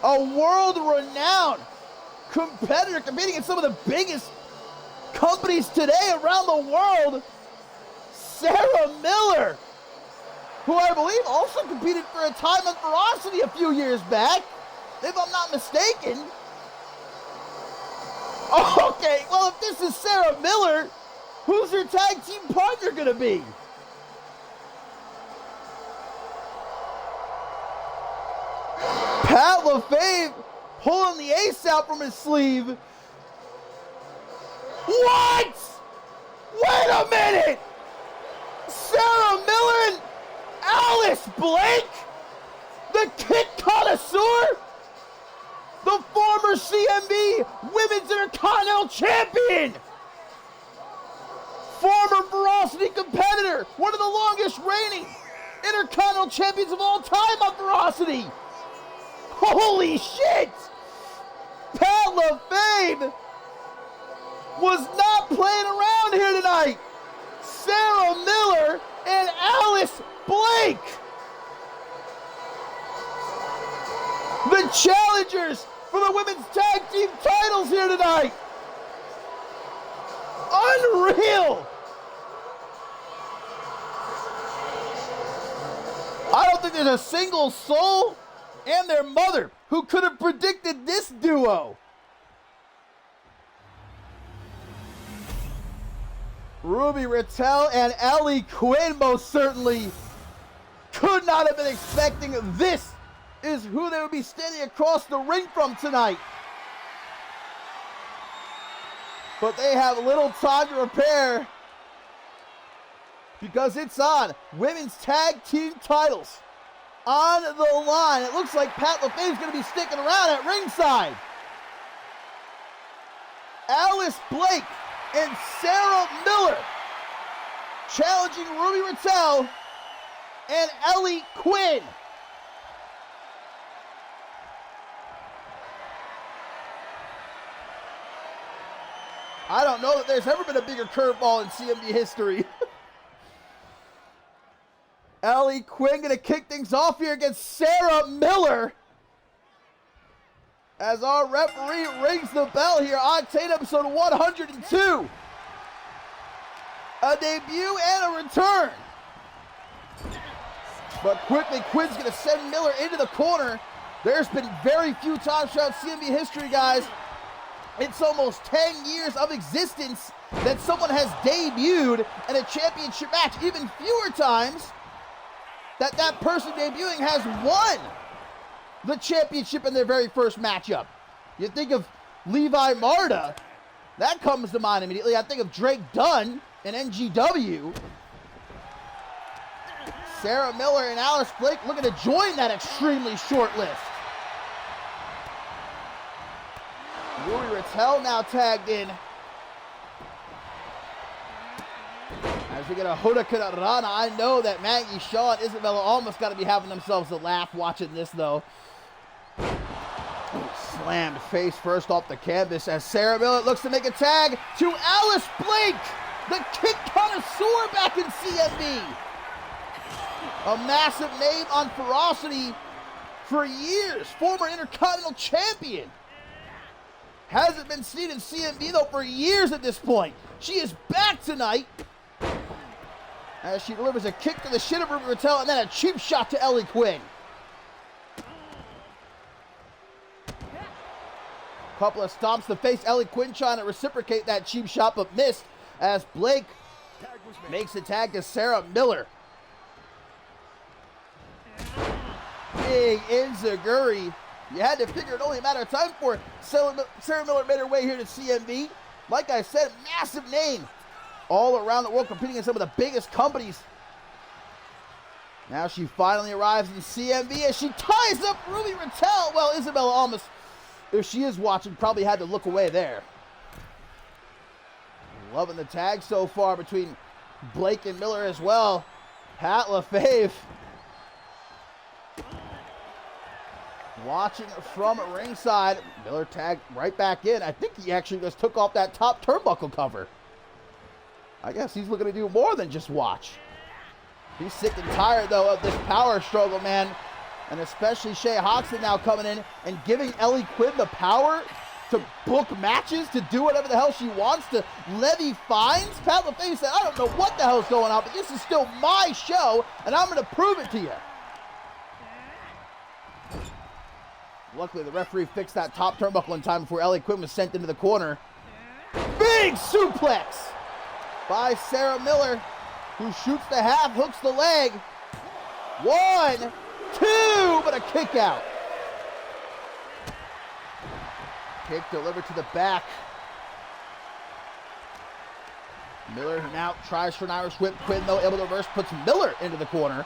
A world-renowned competitor competing in some of the biggest companies today around the world. Sarah Miller, who I believe also competed for a time on Ferocity a few years back, if I'm not mistaken. Okay, well, if this is Sarah Miller, who's her tag team partner gonna be? Pat LaFave pulling the ace out from his sleeve. What? Wait a minute! Sarah Miller and Alice Blake? The kick connoisseur? The former CMV Women's Intercontinental Champion! Former Ferocity competitor, one of the longest reigning Intercontinental Champions of all time on Ferocity! Holy shit! Pat LaFave was not playing around here tonight! Sarah Miller and Alice Blake! The challengers for the women's tag team titles here tonight! Unreal! I don't think there's a single soul and their mother who could have predicted this duo. Ruby Rattel and Ellie Quinn most certainly could not have been expecting this is who they would be standing across the ring from tonight. But they have little time to prepare because it's on. Women's tag team titles on the line. It looks like Pat LaFave's going to be sticking around at ringside. Alice Blake and Sarah Miller challenging Ruby Rattel and Ellie Quinn. I don't know that there's ever been a bigger curveball in CMV history. Ellie Quinn gonna kick things off here against Sarah Miller. As our referee rings the bell here, Octane episode 102. A debut and a return. But quickly, Quinn's gonna send Miller into the corner. There's been very few times throughout CMV history, guys. It's almost 10 years of existence that someone has debuted in a championship match. Even fewer times that that person debuting has won the championship in their very first matchup. You think of Levi Marta, that comes to mind immediately. I think of Drake Dunn in NGW. Sarah Miller and Alice Blake looking to join that extremely short list. Ruby Rattel now tagged in. As we get a Hurricane Rana, I know that Maggie Shaw and Isabella almost got to be having themselves a laugh watching this, though. Slammed face first off the canvas as Sarah Miller looks to make a tag to Alice Blake, the kick connoisseur back in CMV. A massive name on Ferocity for years, former Intercontinental Champion. Hasn't been seen in CMV, though, for years at this point. She is back tonight as she delivers a kick to the shin of Ruby Rattel and then a cheap shot to Ellie Quinn. Couple of stomps to face. Ellie Quinn trying to reciprocate that cheap shot, but missed as Blake makes the tag to Sarah Miller. Big enziguri. You had to figure it only a matter of time for Sarah Miller made her way here to CMV. Like I said, massive name all around the world, competing in some of the biggest companies. Now she finally arrives in CMV as she ties up Ruby Rattel. Well, Isabella almost, if she is watching, probably had to look away there. Loving the tag so far between Blake and Miller as well. Pat LaFave watching from ringside. Miller tagged right back in. I think he actually just took off that top turnbuckle cover. I guess he's looking to do more than just watch. He's sick and tired, though, of this power struggle, man. And especially Shay Hoxton now coming in and giving Ellie Quinn the power to book matches, to do whatever the hell she wants, to levy fines. Pat LaFave said, I don't know what the hell's going on, but this is still my show, and I'm going to prove it to you. Luckily, the referee fixed that top turnbuckle in time before Ellie Quinn was sent into the corner. Big suplex by Sarah Miller, who shoots the half, hooks the leg. 1, 2, but a kick out. Kick delivered to the back. Miller now tries for an Irish whip. Quinn, though, able to reverse, puts Miller into the corner.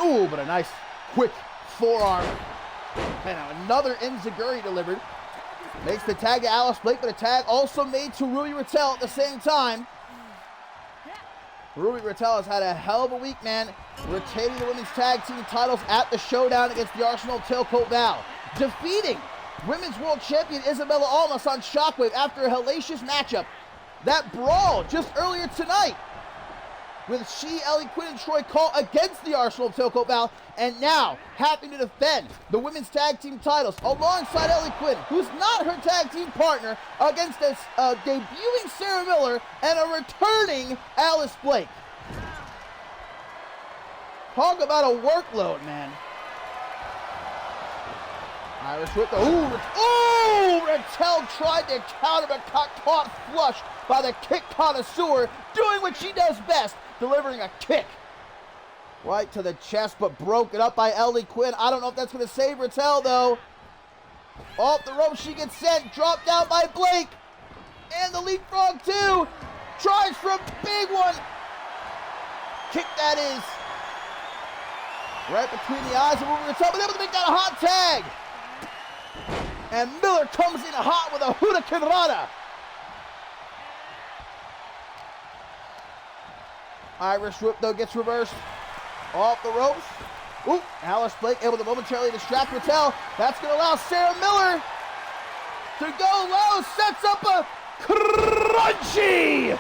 Ooh, but a nice, quick forearm. And another enziguri delivered. Makes the tag to Alice Blake, but a tag also made to Ruby Rattel at the same time. Ruby Rattel has had a hell of a week, man. Retaining the women's tag team titles at the showdown against the Arsenal Tailcoat Val. Defeating women's world champion Isabella Almas on Shockwave after a hellacious matchup. That brawl just earlier tonight with she, Ellie Quinn, and Troy Cole against the arsenal of Toko Val, and now having to defend the women's tag team titles alongside Ellie Quinn, who's not her tag team partner, against a debuting Sarah Miller and a returning Alice Blake. Talk about a workload, man. Irish whip. Rattel tried to counter but got caught flush by the kick connoisseur, doing what she does best, delivering a kick right to the chest, but broken up by Ellie Quinn. I don't know if that's going to save Rattel, though. Off the rope, she gets sent, dropped down by Blake. And the leapfrog, too. Tries for a big one. Kick that is. Right between the eyes of Rattel, but able to make that a hot tag. And Miller comes in hot with a Hurricane Rana. Irish whip, though, gets reversed. Off the ropes. Ooh, Alice Blake able to momentarily distract Rattel. That's going to allow Sarah Miller to go low. Sets up a crunchy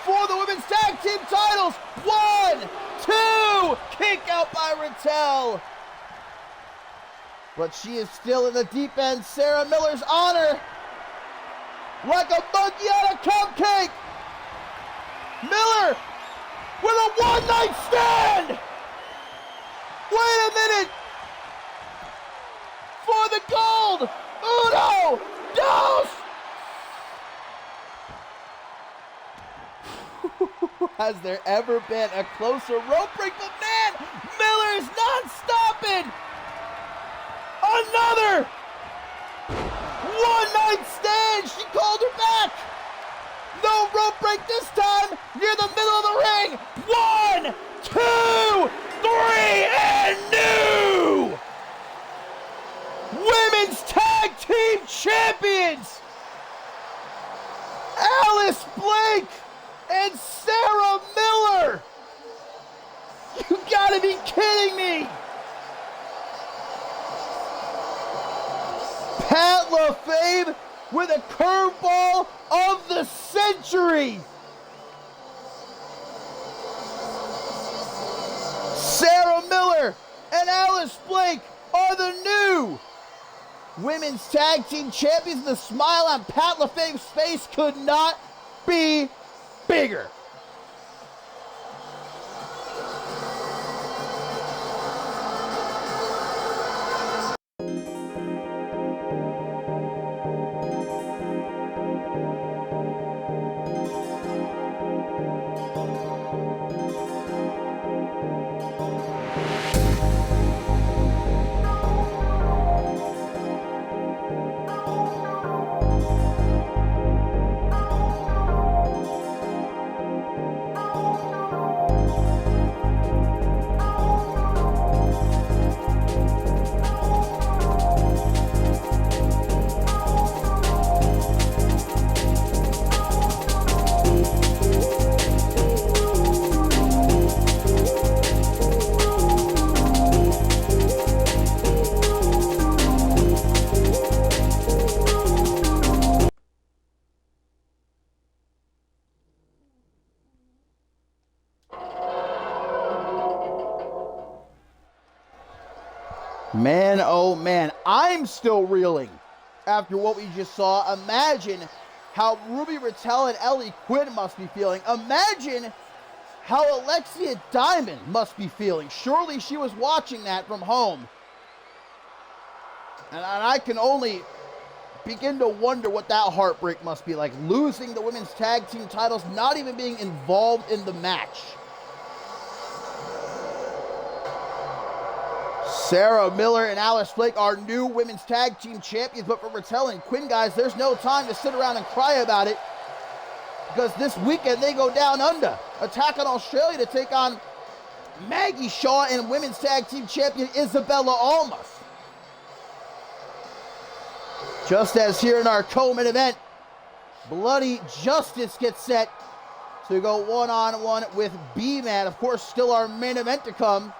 for the women's tag team titles. 1, 2. Kick out by Rattel. But she is still in the deep end. Sarah Miller's honor. Like a monkey on a cupcake. Miller with a one-night stand. Wait a minute. For the gold. Uno, dos. Has there ever been a closer rope break? But man, Miller is not stopping. Another one-night stand. She called her back. No rope break this time. Near the middle of the ring. 1, 2, 3, and new women's tag team champions, Alice Blake and Sarah Miller. You gotta be kidding me. Pat LaFave with a curveball of the century. Sarah Miller and Alice Blake are the new women's tag team champions. The smile on Pat LaFave's face could not be bigger. Man, oh man, I'm still reeling after what we just saw. Imagine how Ruby Rattel and Ellie Quinn must be feeling. Imagine how Alexia Diamond must be feeling. Surely she was watching that from home. And I can only begin to wonder what that heartbreak must be like. Losing the women's tag team titles, not even being involved in the match. Sarah Miller and Alice Blake are new women's tag team champions, but for Rattel and Quinn, guys, there's no time to sit around and cry about it, because this weekend they go down under, attack on Australia to take on Maggie Shaw and women's tag team champion Isabella Almas. Just as here in our co-main event, Bloody Justice gets set to go one-on-one with B-Man. Of course, still our main event to come.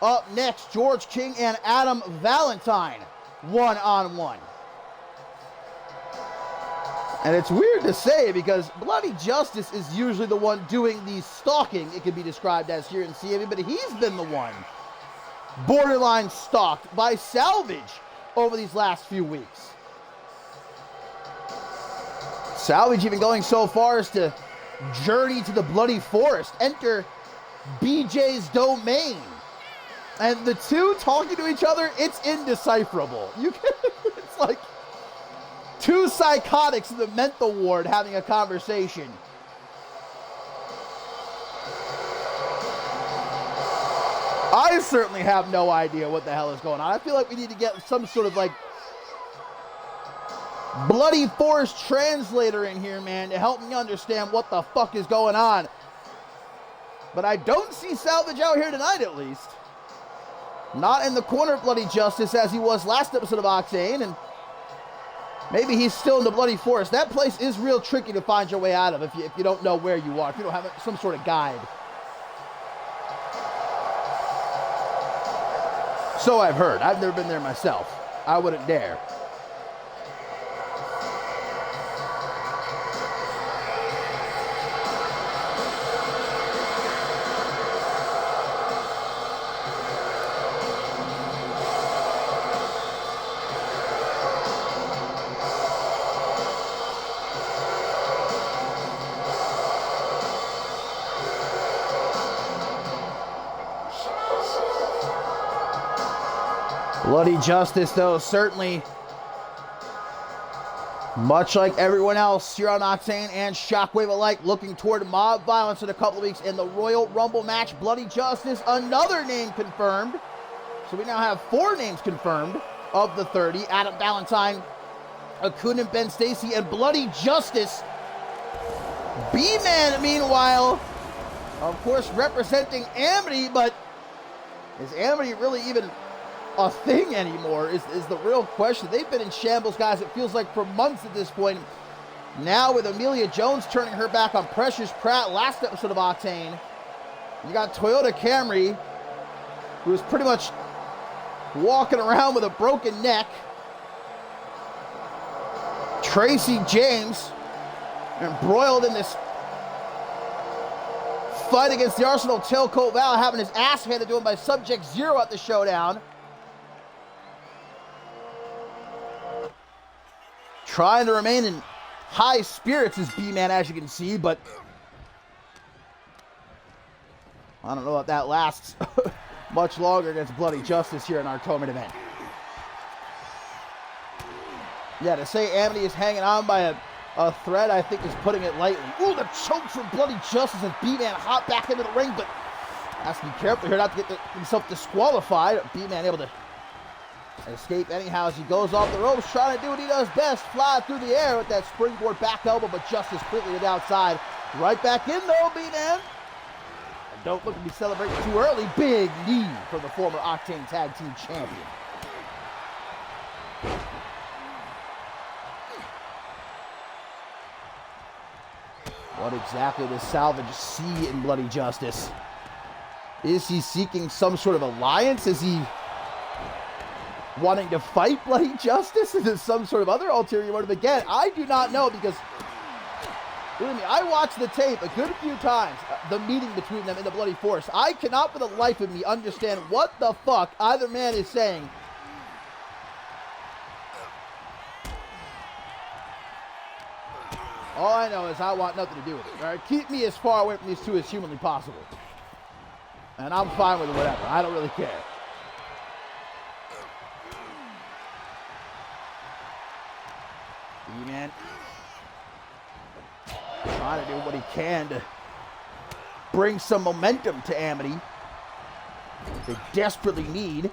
Up next, George King and Adam Valentine, one-on-one. And it's weird to say because Bloody Justice is usually the one doing the stalking, it could be described as here in CMV, but he's been the one borderline stalked by Salvage over these last few weeks. Salvage even going so far as to journey to the Bloody Forest, enter BJ's domain. And the two talking to each other, it's indecipherable. It's like two psychotics in the mental ward having a conversation. I certainly have no idea what the hell is going on. I feel like we need to get some sort of like Bloody Forest translator in here, man, to help me understand what the fuck is going on. But I don't see Salvage out here tonight, at least. Not in the corner of Bloody Justice as he was last episode of Octane, and maybe he's still in the Bloody Forest. That place is real tricky to find your way out of if you don't know where you are, if you don't have some sort of guide. So I've heard. I've never been there myself. I wouldn't dare. Bloody Justice, though, certainly, much like everyone else here on Octane and Shockwave alike, looking toward mob violence in a couple of weeks in the Royal Rumble match. Bloody Justice, another name confirmed. So we now have 4 names confirmed of the 30. Adam Valentine, Akun and Ben Stacy, and Bloody Justice. B-Man, meanwhile, of course, representing Amity, but is Amity really even a thing anymore is the real question. They've been in shambles, guys, it feels like for months at this point. Now with Amelia Jones turning her back on Precious Pratt last episode of Octane, you got Toyota Camry, who is pretty much walking around with a broken neck. Tracy James embroiled in this fight against the Arsenal Tailcoat Val, having his ass handed to him by Subject Zero at the showdown. Trying to remain in high spirits is B-Man, as you can see, but I don't know if that lasts much longer against Bloody Justice here in our tournament event. Yeah, to say Amity is hanging on by a thread, I think is putting it lightly. Ooh, the choke from Bloody Justice as B-Man hop back into the ring, but has to be careful here not to get himself disqualified. B-Man able to escape anyhow as he goes off the ropes, trying to do what he does best, fly through the air with that springboard back elbow, but Justice quickly to the outside. Right back in though, B-Man. And don't look to be celebrating too early. Big knee for the former Octane Tag Team Champion. What exactly does Salvage see in Bloody Justice? Is he seeking some sort of alliance? Is he wanting to fight Bloody Justice? Is it some sort of other ulterior motive? Again, I do not know because, believe me, I watched the tape a good few times, the meeting between them in the Bloody Forest. I cannot for the life of me understand what the fuck either man is saying. All I know is I want nothing to do with it. All right? Keep me as far away from these two as humanly possible. And I'm fine with whatever. I don't really care. B-Man trying to do what he can to bring some momentum to Amity. They desperately need.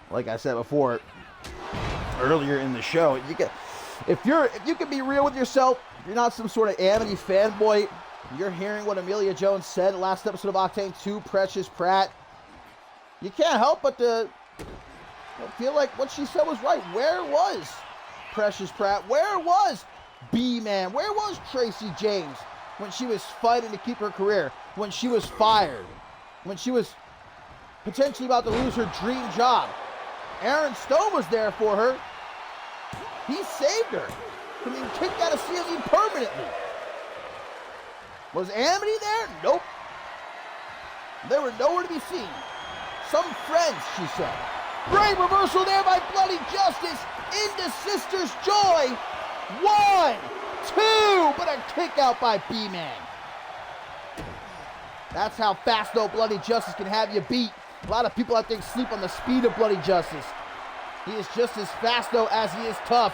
Like I said before, earlier in the show, if you can be real with yourself, you're not some sort of Amity fanboy, you're hearing what Amelia Jones said last episode of Octane 2, Precious Pratt, you can't help but to feel like what she said was right. Where was Precious Pratt? Where was B-Man? Where was Tracy James when she was fighting to keep her career? When she was fired? When she was potentially about to lose her dream job? Aaron Stone was there for her. He saved her from being kicked out of CMV permanently. Was Amity there? Nope. They were nowhere to be seen. Some friends, she said. Great reversal there by Bloody Justice into Sister's Joy. 1, 2, but a kick out by B-Man. That's how fast, though, Bloody Justice can have you beat. A lot of people, I think, sleep on the speed of Bloody Justice. He is just as fast, though, as he is tough.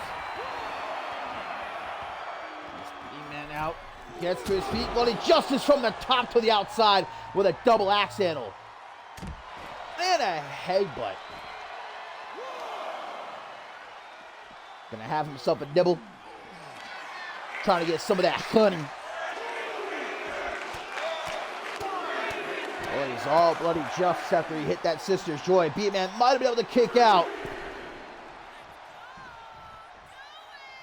B-Man out. Gets to his feet. Bloody Justice from the top to the outside with a double axe handle. And a headbutt. Gonna have himself a nibble. Trying to get some of that honey. Well, he's all Bloody Justice after he hit that Sister's Joy. B-Man might have been able to kick out.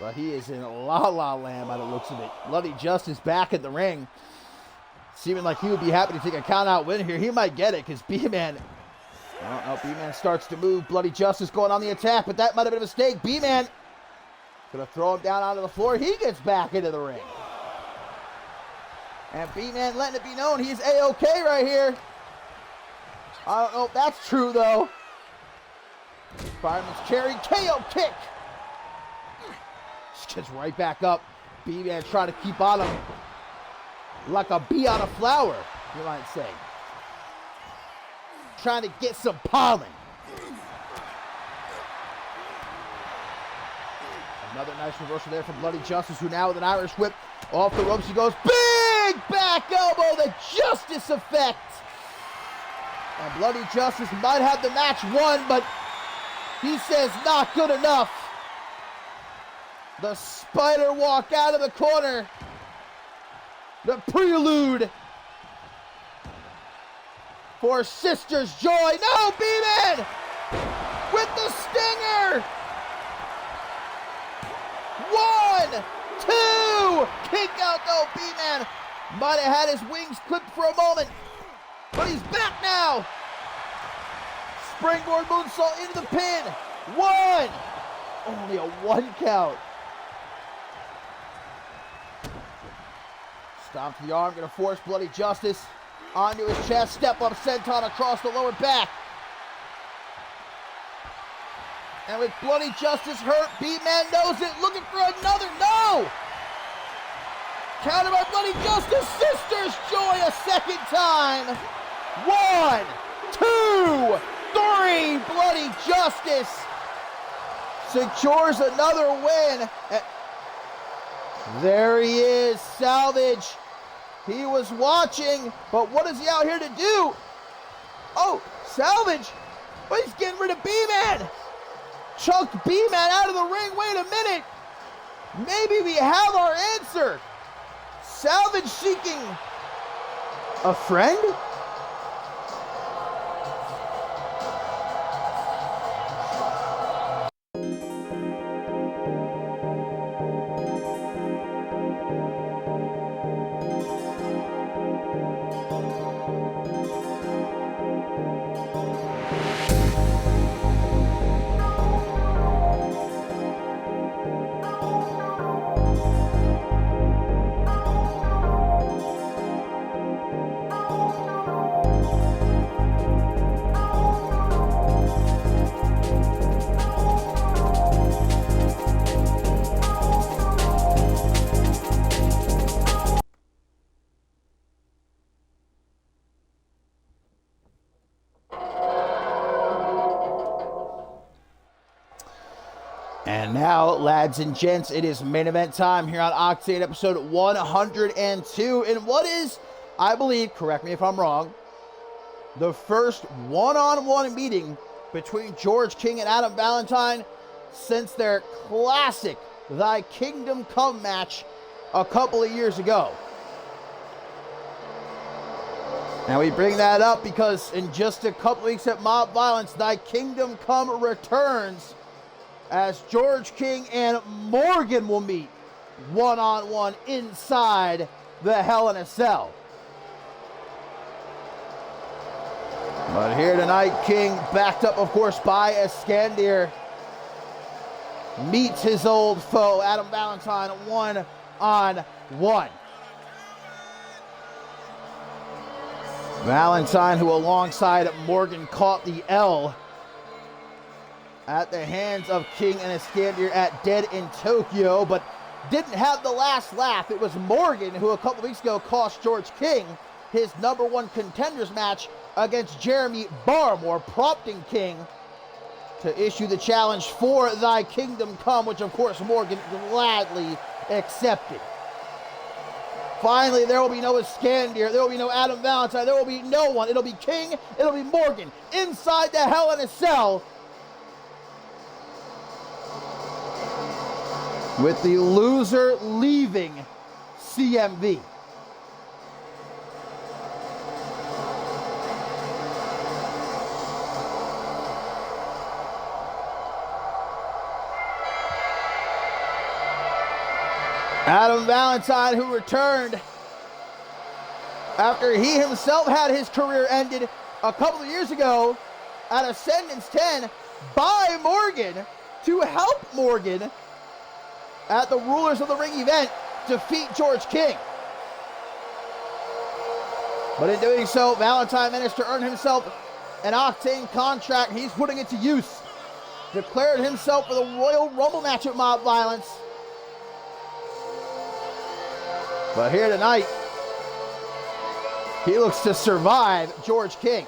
But he is in La La Land by the looks of it. Bloody Justice back in the ring. Seeming like he would be happy to take a count-out win here. He might get it because B-Man... Oh, B-Man starts to move. Bloody Justice going on the attack, but that might have been a mistake. B-Man gonna throw him down onto the floor. He gets back into the ring. And B-Man letting it be known he's A-OK right here. I don't know if that's true, though. Fireman's carry, KO kick. Just gets right back up. B-Man trying to keep on him. Like a bee on a flower, you might say. Trying to get some pollen. Another nice reversal there from Bloody Justice, who now with an Irish whip off the ropes. He goes big back elbow, the Justice effect. And Bloody Justice might have the match won, but he says not good enough. The spider walk out of the corner. The prelude for Sister's Joy. No, B-Man with the stinger. 1, 2, kick out though. B-Man might have had his wings clipped for a moment, but he's back now. Springboard moonsault into the pin. 1, only a 1 count. Stomp to the arm, gonna force Bloody Justice onto his chest. Step up senton across the lower back. And with Bloody Justice hurt, B-Man knows it, looking for another. No! Counter by Bloody Justice. Sister's Joy a second time. 1, 2, 3. Bloody Justice secures another win. There he is, Salvage. He was watching, but what is he out here to do? Oh, Salvage. But he's getting rid of B-Man. Chucked B-Man out of the ring. Wait a minute. Maybe we have our answer. Salvage seeking a friend? And now, lads and gents, it is main event time here on Octane episode 102. And what is, I believe, correct me if I'm wrong, the first one-on-one meeting between George King and Adam Valentine since their classic Thy Kingdom Come match a couple of years ago. Now we bring that up because in just a couple weeks at Mob Violence, Thy Kingdom Come returns as George King and Morgan will meet one-on-one inside the Hell in a Cell. But here tonight, King, backed up, of course, by Escandir. meets his old foe, Adam Valentine, one-on-one. Valentine, who alongside Morgan caught the L at the hands of King and Iskander at Dead in Tokyo, but didn't have the last laugh. It was Morgan who a couple weeks ago cost George King his #1 contenders match against Jeremy Barmore, prompting King to issue the challenge For Thy Kingdom Come, which of course Morgan gladly accepted. Finally, there will be no Iskander, there will be no Adam Valentine, there will be no one. It'll be King, it'll be Morgan, inside the Hell in a Cell, with the loser leaving CMV. Adam Valentine, who returned after he himself had his career ended a couple of years ago at Ascendance 10 by Morgan to help Morgan at the Rulers of the Ring event defeat George King. But in doing so, Valentine managed to earn himself an Octane contract. He's putting it to use. Declared himself for the Royal Rumble match at Mob Violence. But here tonight, he looks to survive George King.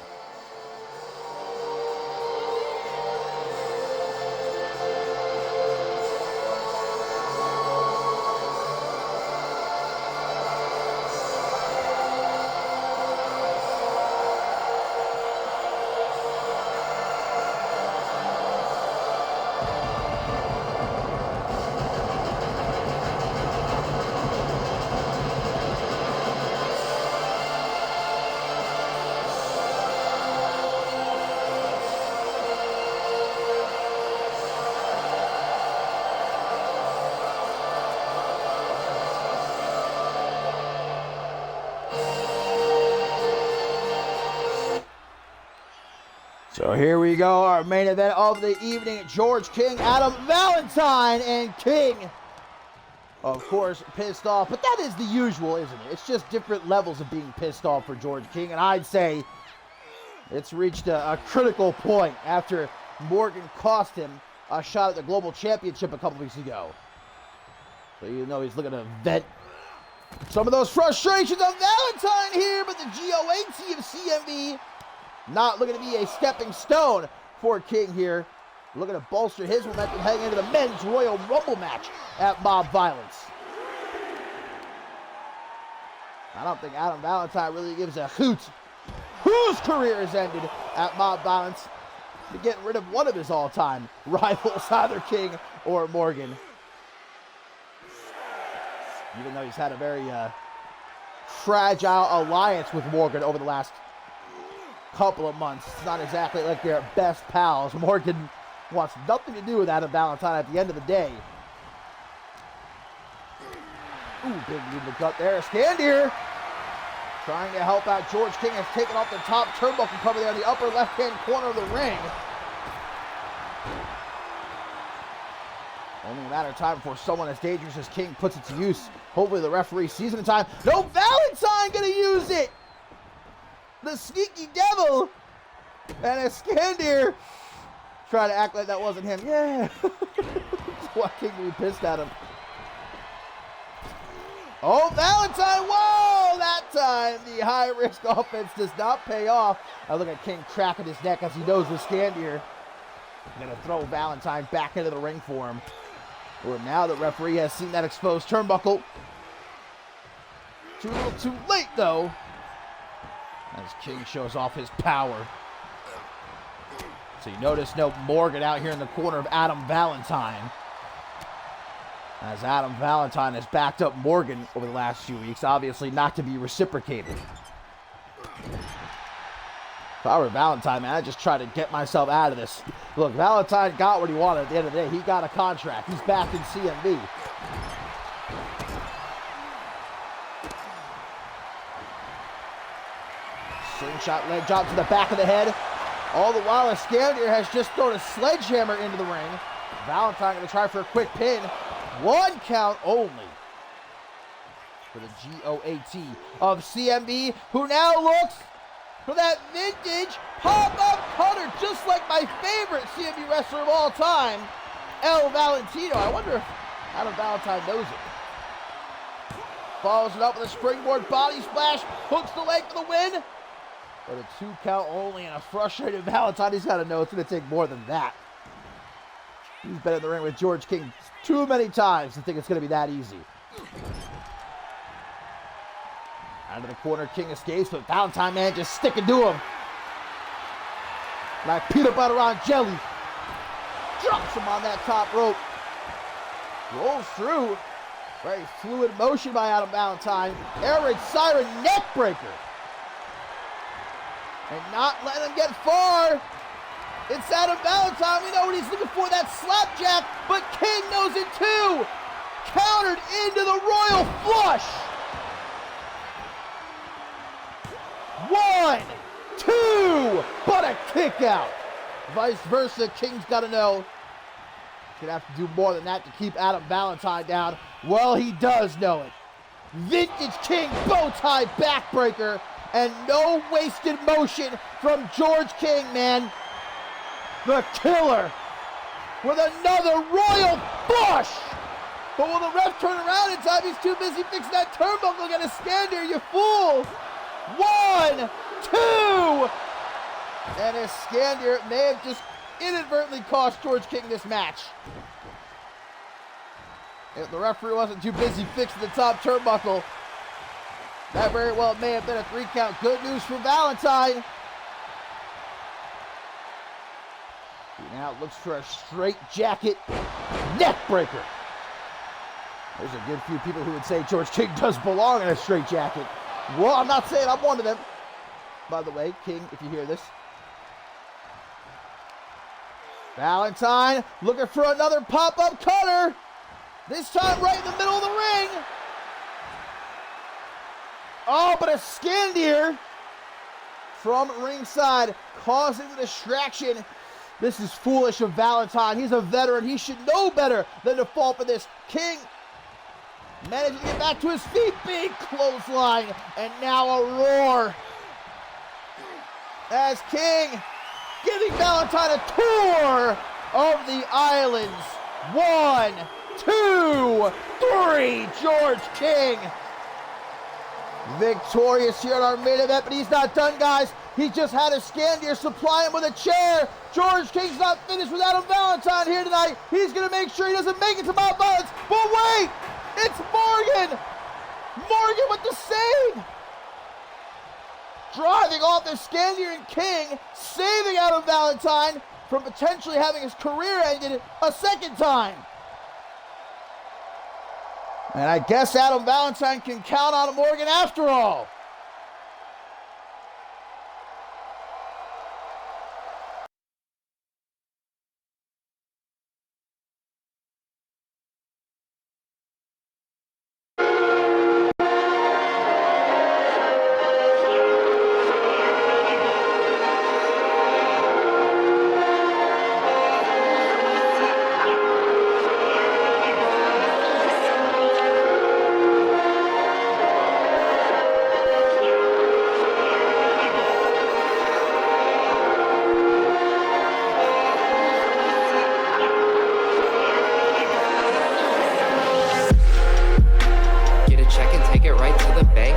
So here we go, our main event of the evening. George King, Adam Valentine, and King, of course, pissed off. But that is the usual, isn't it? It's just different levels of being pissed off for George King. And I'd say it's reached a critical point after Morgan cost him a shot at the Global Championship a couple weeks ago. So you know he's looking to vent some of those frustrations on Valentine here. But the GOAT of CMV not looking to be a stepping stone for King here. Looking to bolster his momentum heading into the Men's Royal Rumble match at Mob Violence. I don't think Adam Valentine really gives a hoot whose career has ended at Mob Violence to get rid of one of his all-time rivals, either King or Morgan. Even though he's had a very fragile alliance with Morgan over the last couple of months. It's not exactly like they're best pals. Morgan wants nothing to do with Adam Valentine at the end of the day. Ooh, big knee in the gut there. Iskander trying to help out George King, has taken off the top turnbuckle cover there in the upper left-hand corner of the ring. Only a matter of time before someone as dangerous as King puts it to use. Hopefully the referee sees it in time. No, Valentine gonna use it! The sneaky devil! And Iskander trying to act like that wasn't him. Yeah. That's why King would be pissed at him. Oh, Valentine! Whoa! That time, the high-risk offense does not pay off. I look at King cracking his neck as he knows Iskander gonna throw Valentine back into the ring for him. Or now the referee has seen that exposed turnbuckle. Too little too late, though, as King shows off his power. So you notice no Morgan out here in the corner of Adam Valentine, as Adam Valentine has backed up Morgan over the last few weeks, obviously not to be reciprocated. If I were Valentine, man, I'd just try to get myself out of this. Look, Valentine got what he wanted at the end of the day. He got a contract. He's back in CMV. Slingshot leg drop to the back of the head. All the while, Iskander has just thrown a sledgehammer into the ring. Valentine going to try for a quick pin. 1 count only for the GOAT of CMV, who now looks for that vintage pop-up cutter, just like my favorite CMV wrestler of all time, El Valentino. I wonder if Adam Valentine knows it. Follows it up with a springboard body splash, hooks the leg for the win. But a 2 count only, and a frustrated Valentine. He's got to know it's going to take more than that. He's been in the ring with George King too many times to think it's going to be that easy. Out of the corner, King escapes, but Valentine, man, just sticking to him. Like peanut butter on jelly. Drops him on that top rope. Rolls through. Very fluid motion by Adam Valentine. Air raid siren neck breaker. And not letting him get far. It's Adam Valentine. We know what he's looking for, that slapjack, but King knows it too. Countered into the Royal Flush. 1, 2, but a kick out. Vice versa, King's got to know. He's going to have to do more than that to keep Adam Valentine down. Well, he does know it. Vintage King bow tie backbreaker, and no wasted motion from George King, man. The killer with another Royal Flush. But will the ref turn around in time? He's too busy fixing that turnbuckle. Got a Scandier, you fool. 1, 2. And a Scandier may have just inadvertently cost George King this match. If the referee wasn't too busy fixing the top turnbuckle, that very well may have been a 3 count. Good news for Valentine. He now looks for a straight jacket neck breaker. There's a good few people who would say George King does belong in a straight jacket. Well, I'm not saying I'm one of them. By the way, King, if you hear this. Valentine looking for another pop-up cutter. This time right in the middle of the ring. Oh, but a Scandier from ringside causing the distraction. This is foolish of Valentine. He's a veteran. He should know better than to fall for this. King managing to get back to his feet. Big clothesline. And now a roar. As King giving Valentine a tour of the islands. 1, 2, 3. George King victorious here in our main event, but he's not done, guys. He just had a Scandier supply him with a chair. George King's not finished with Adam Valentine here tonight. He's going to make sure he doesn't make it to Mount Violence. But wait, it's Morgan. Morgan with the save. Driving off the Scandier and King, saving Adam Valentine from potentially having his career ended a second time. And I guess Adam Valentine can count on Morgan after all. Get a check and take it right to the bank.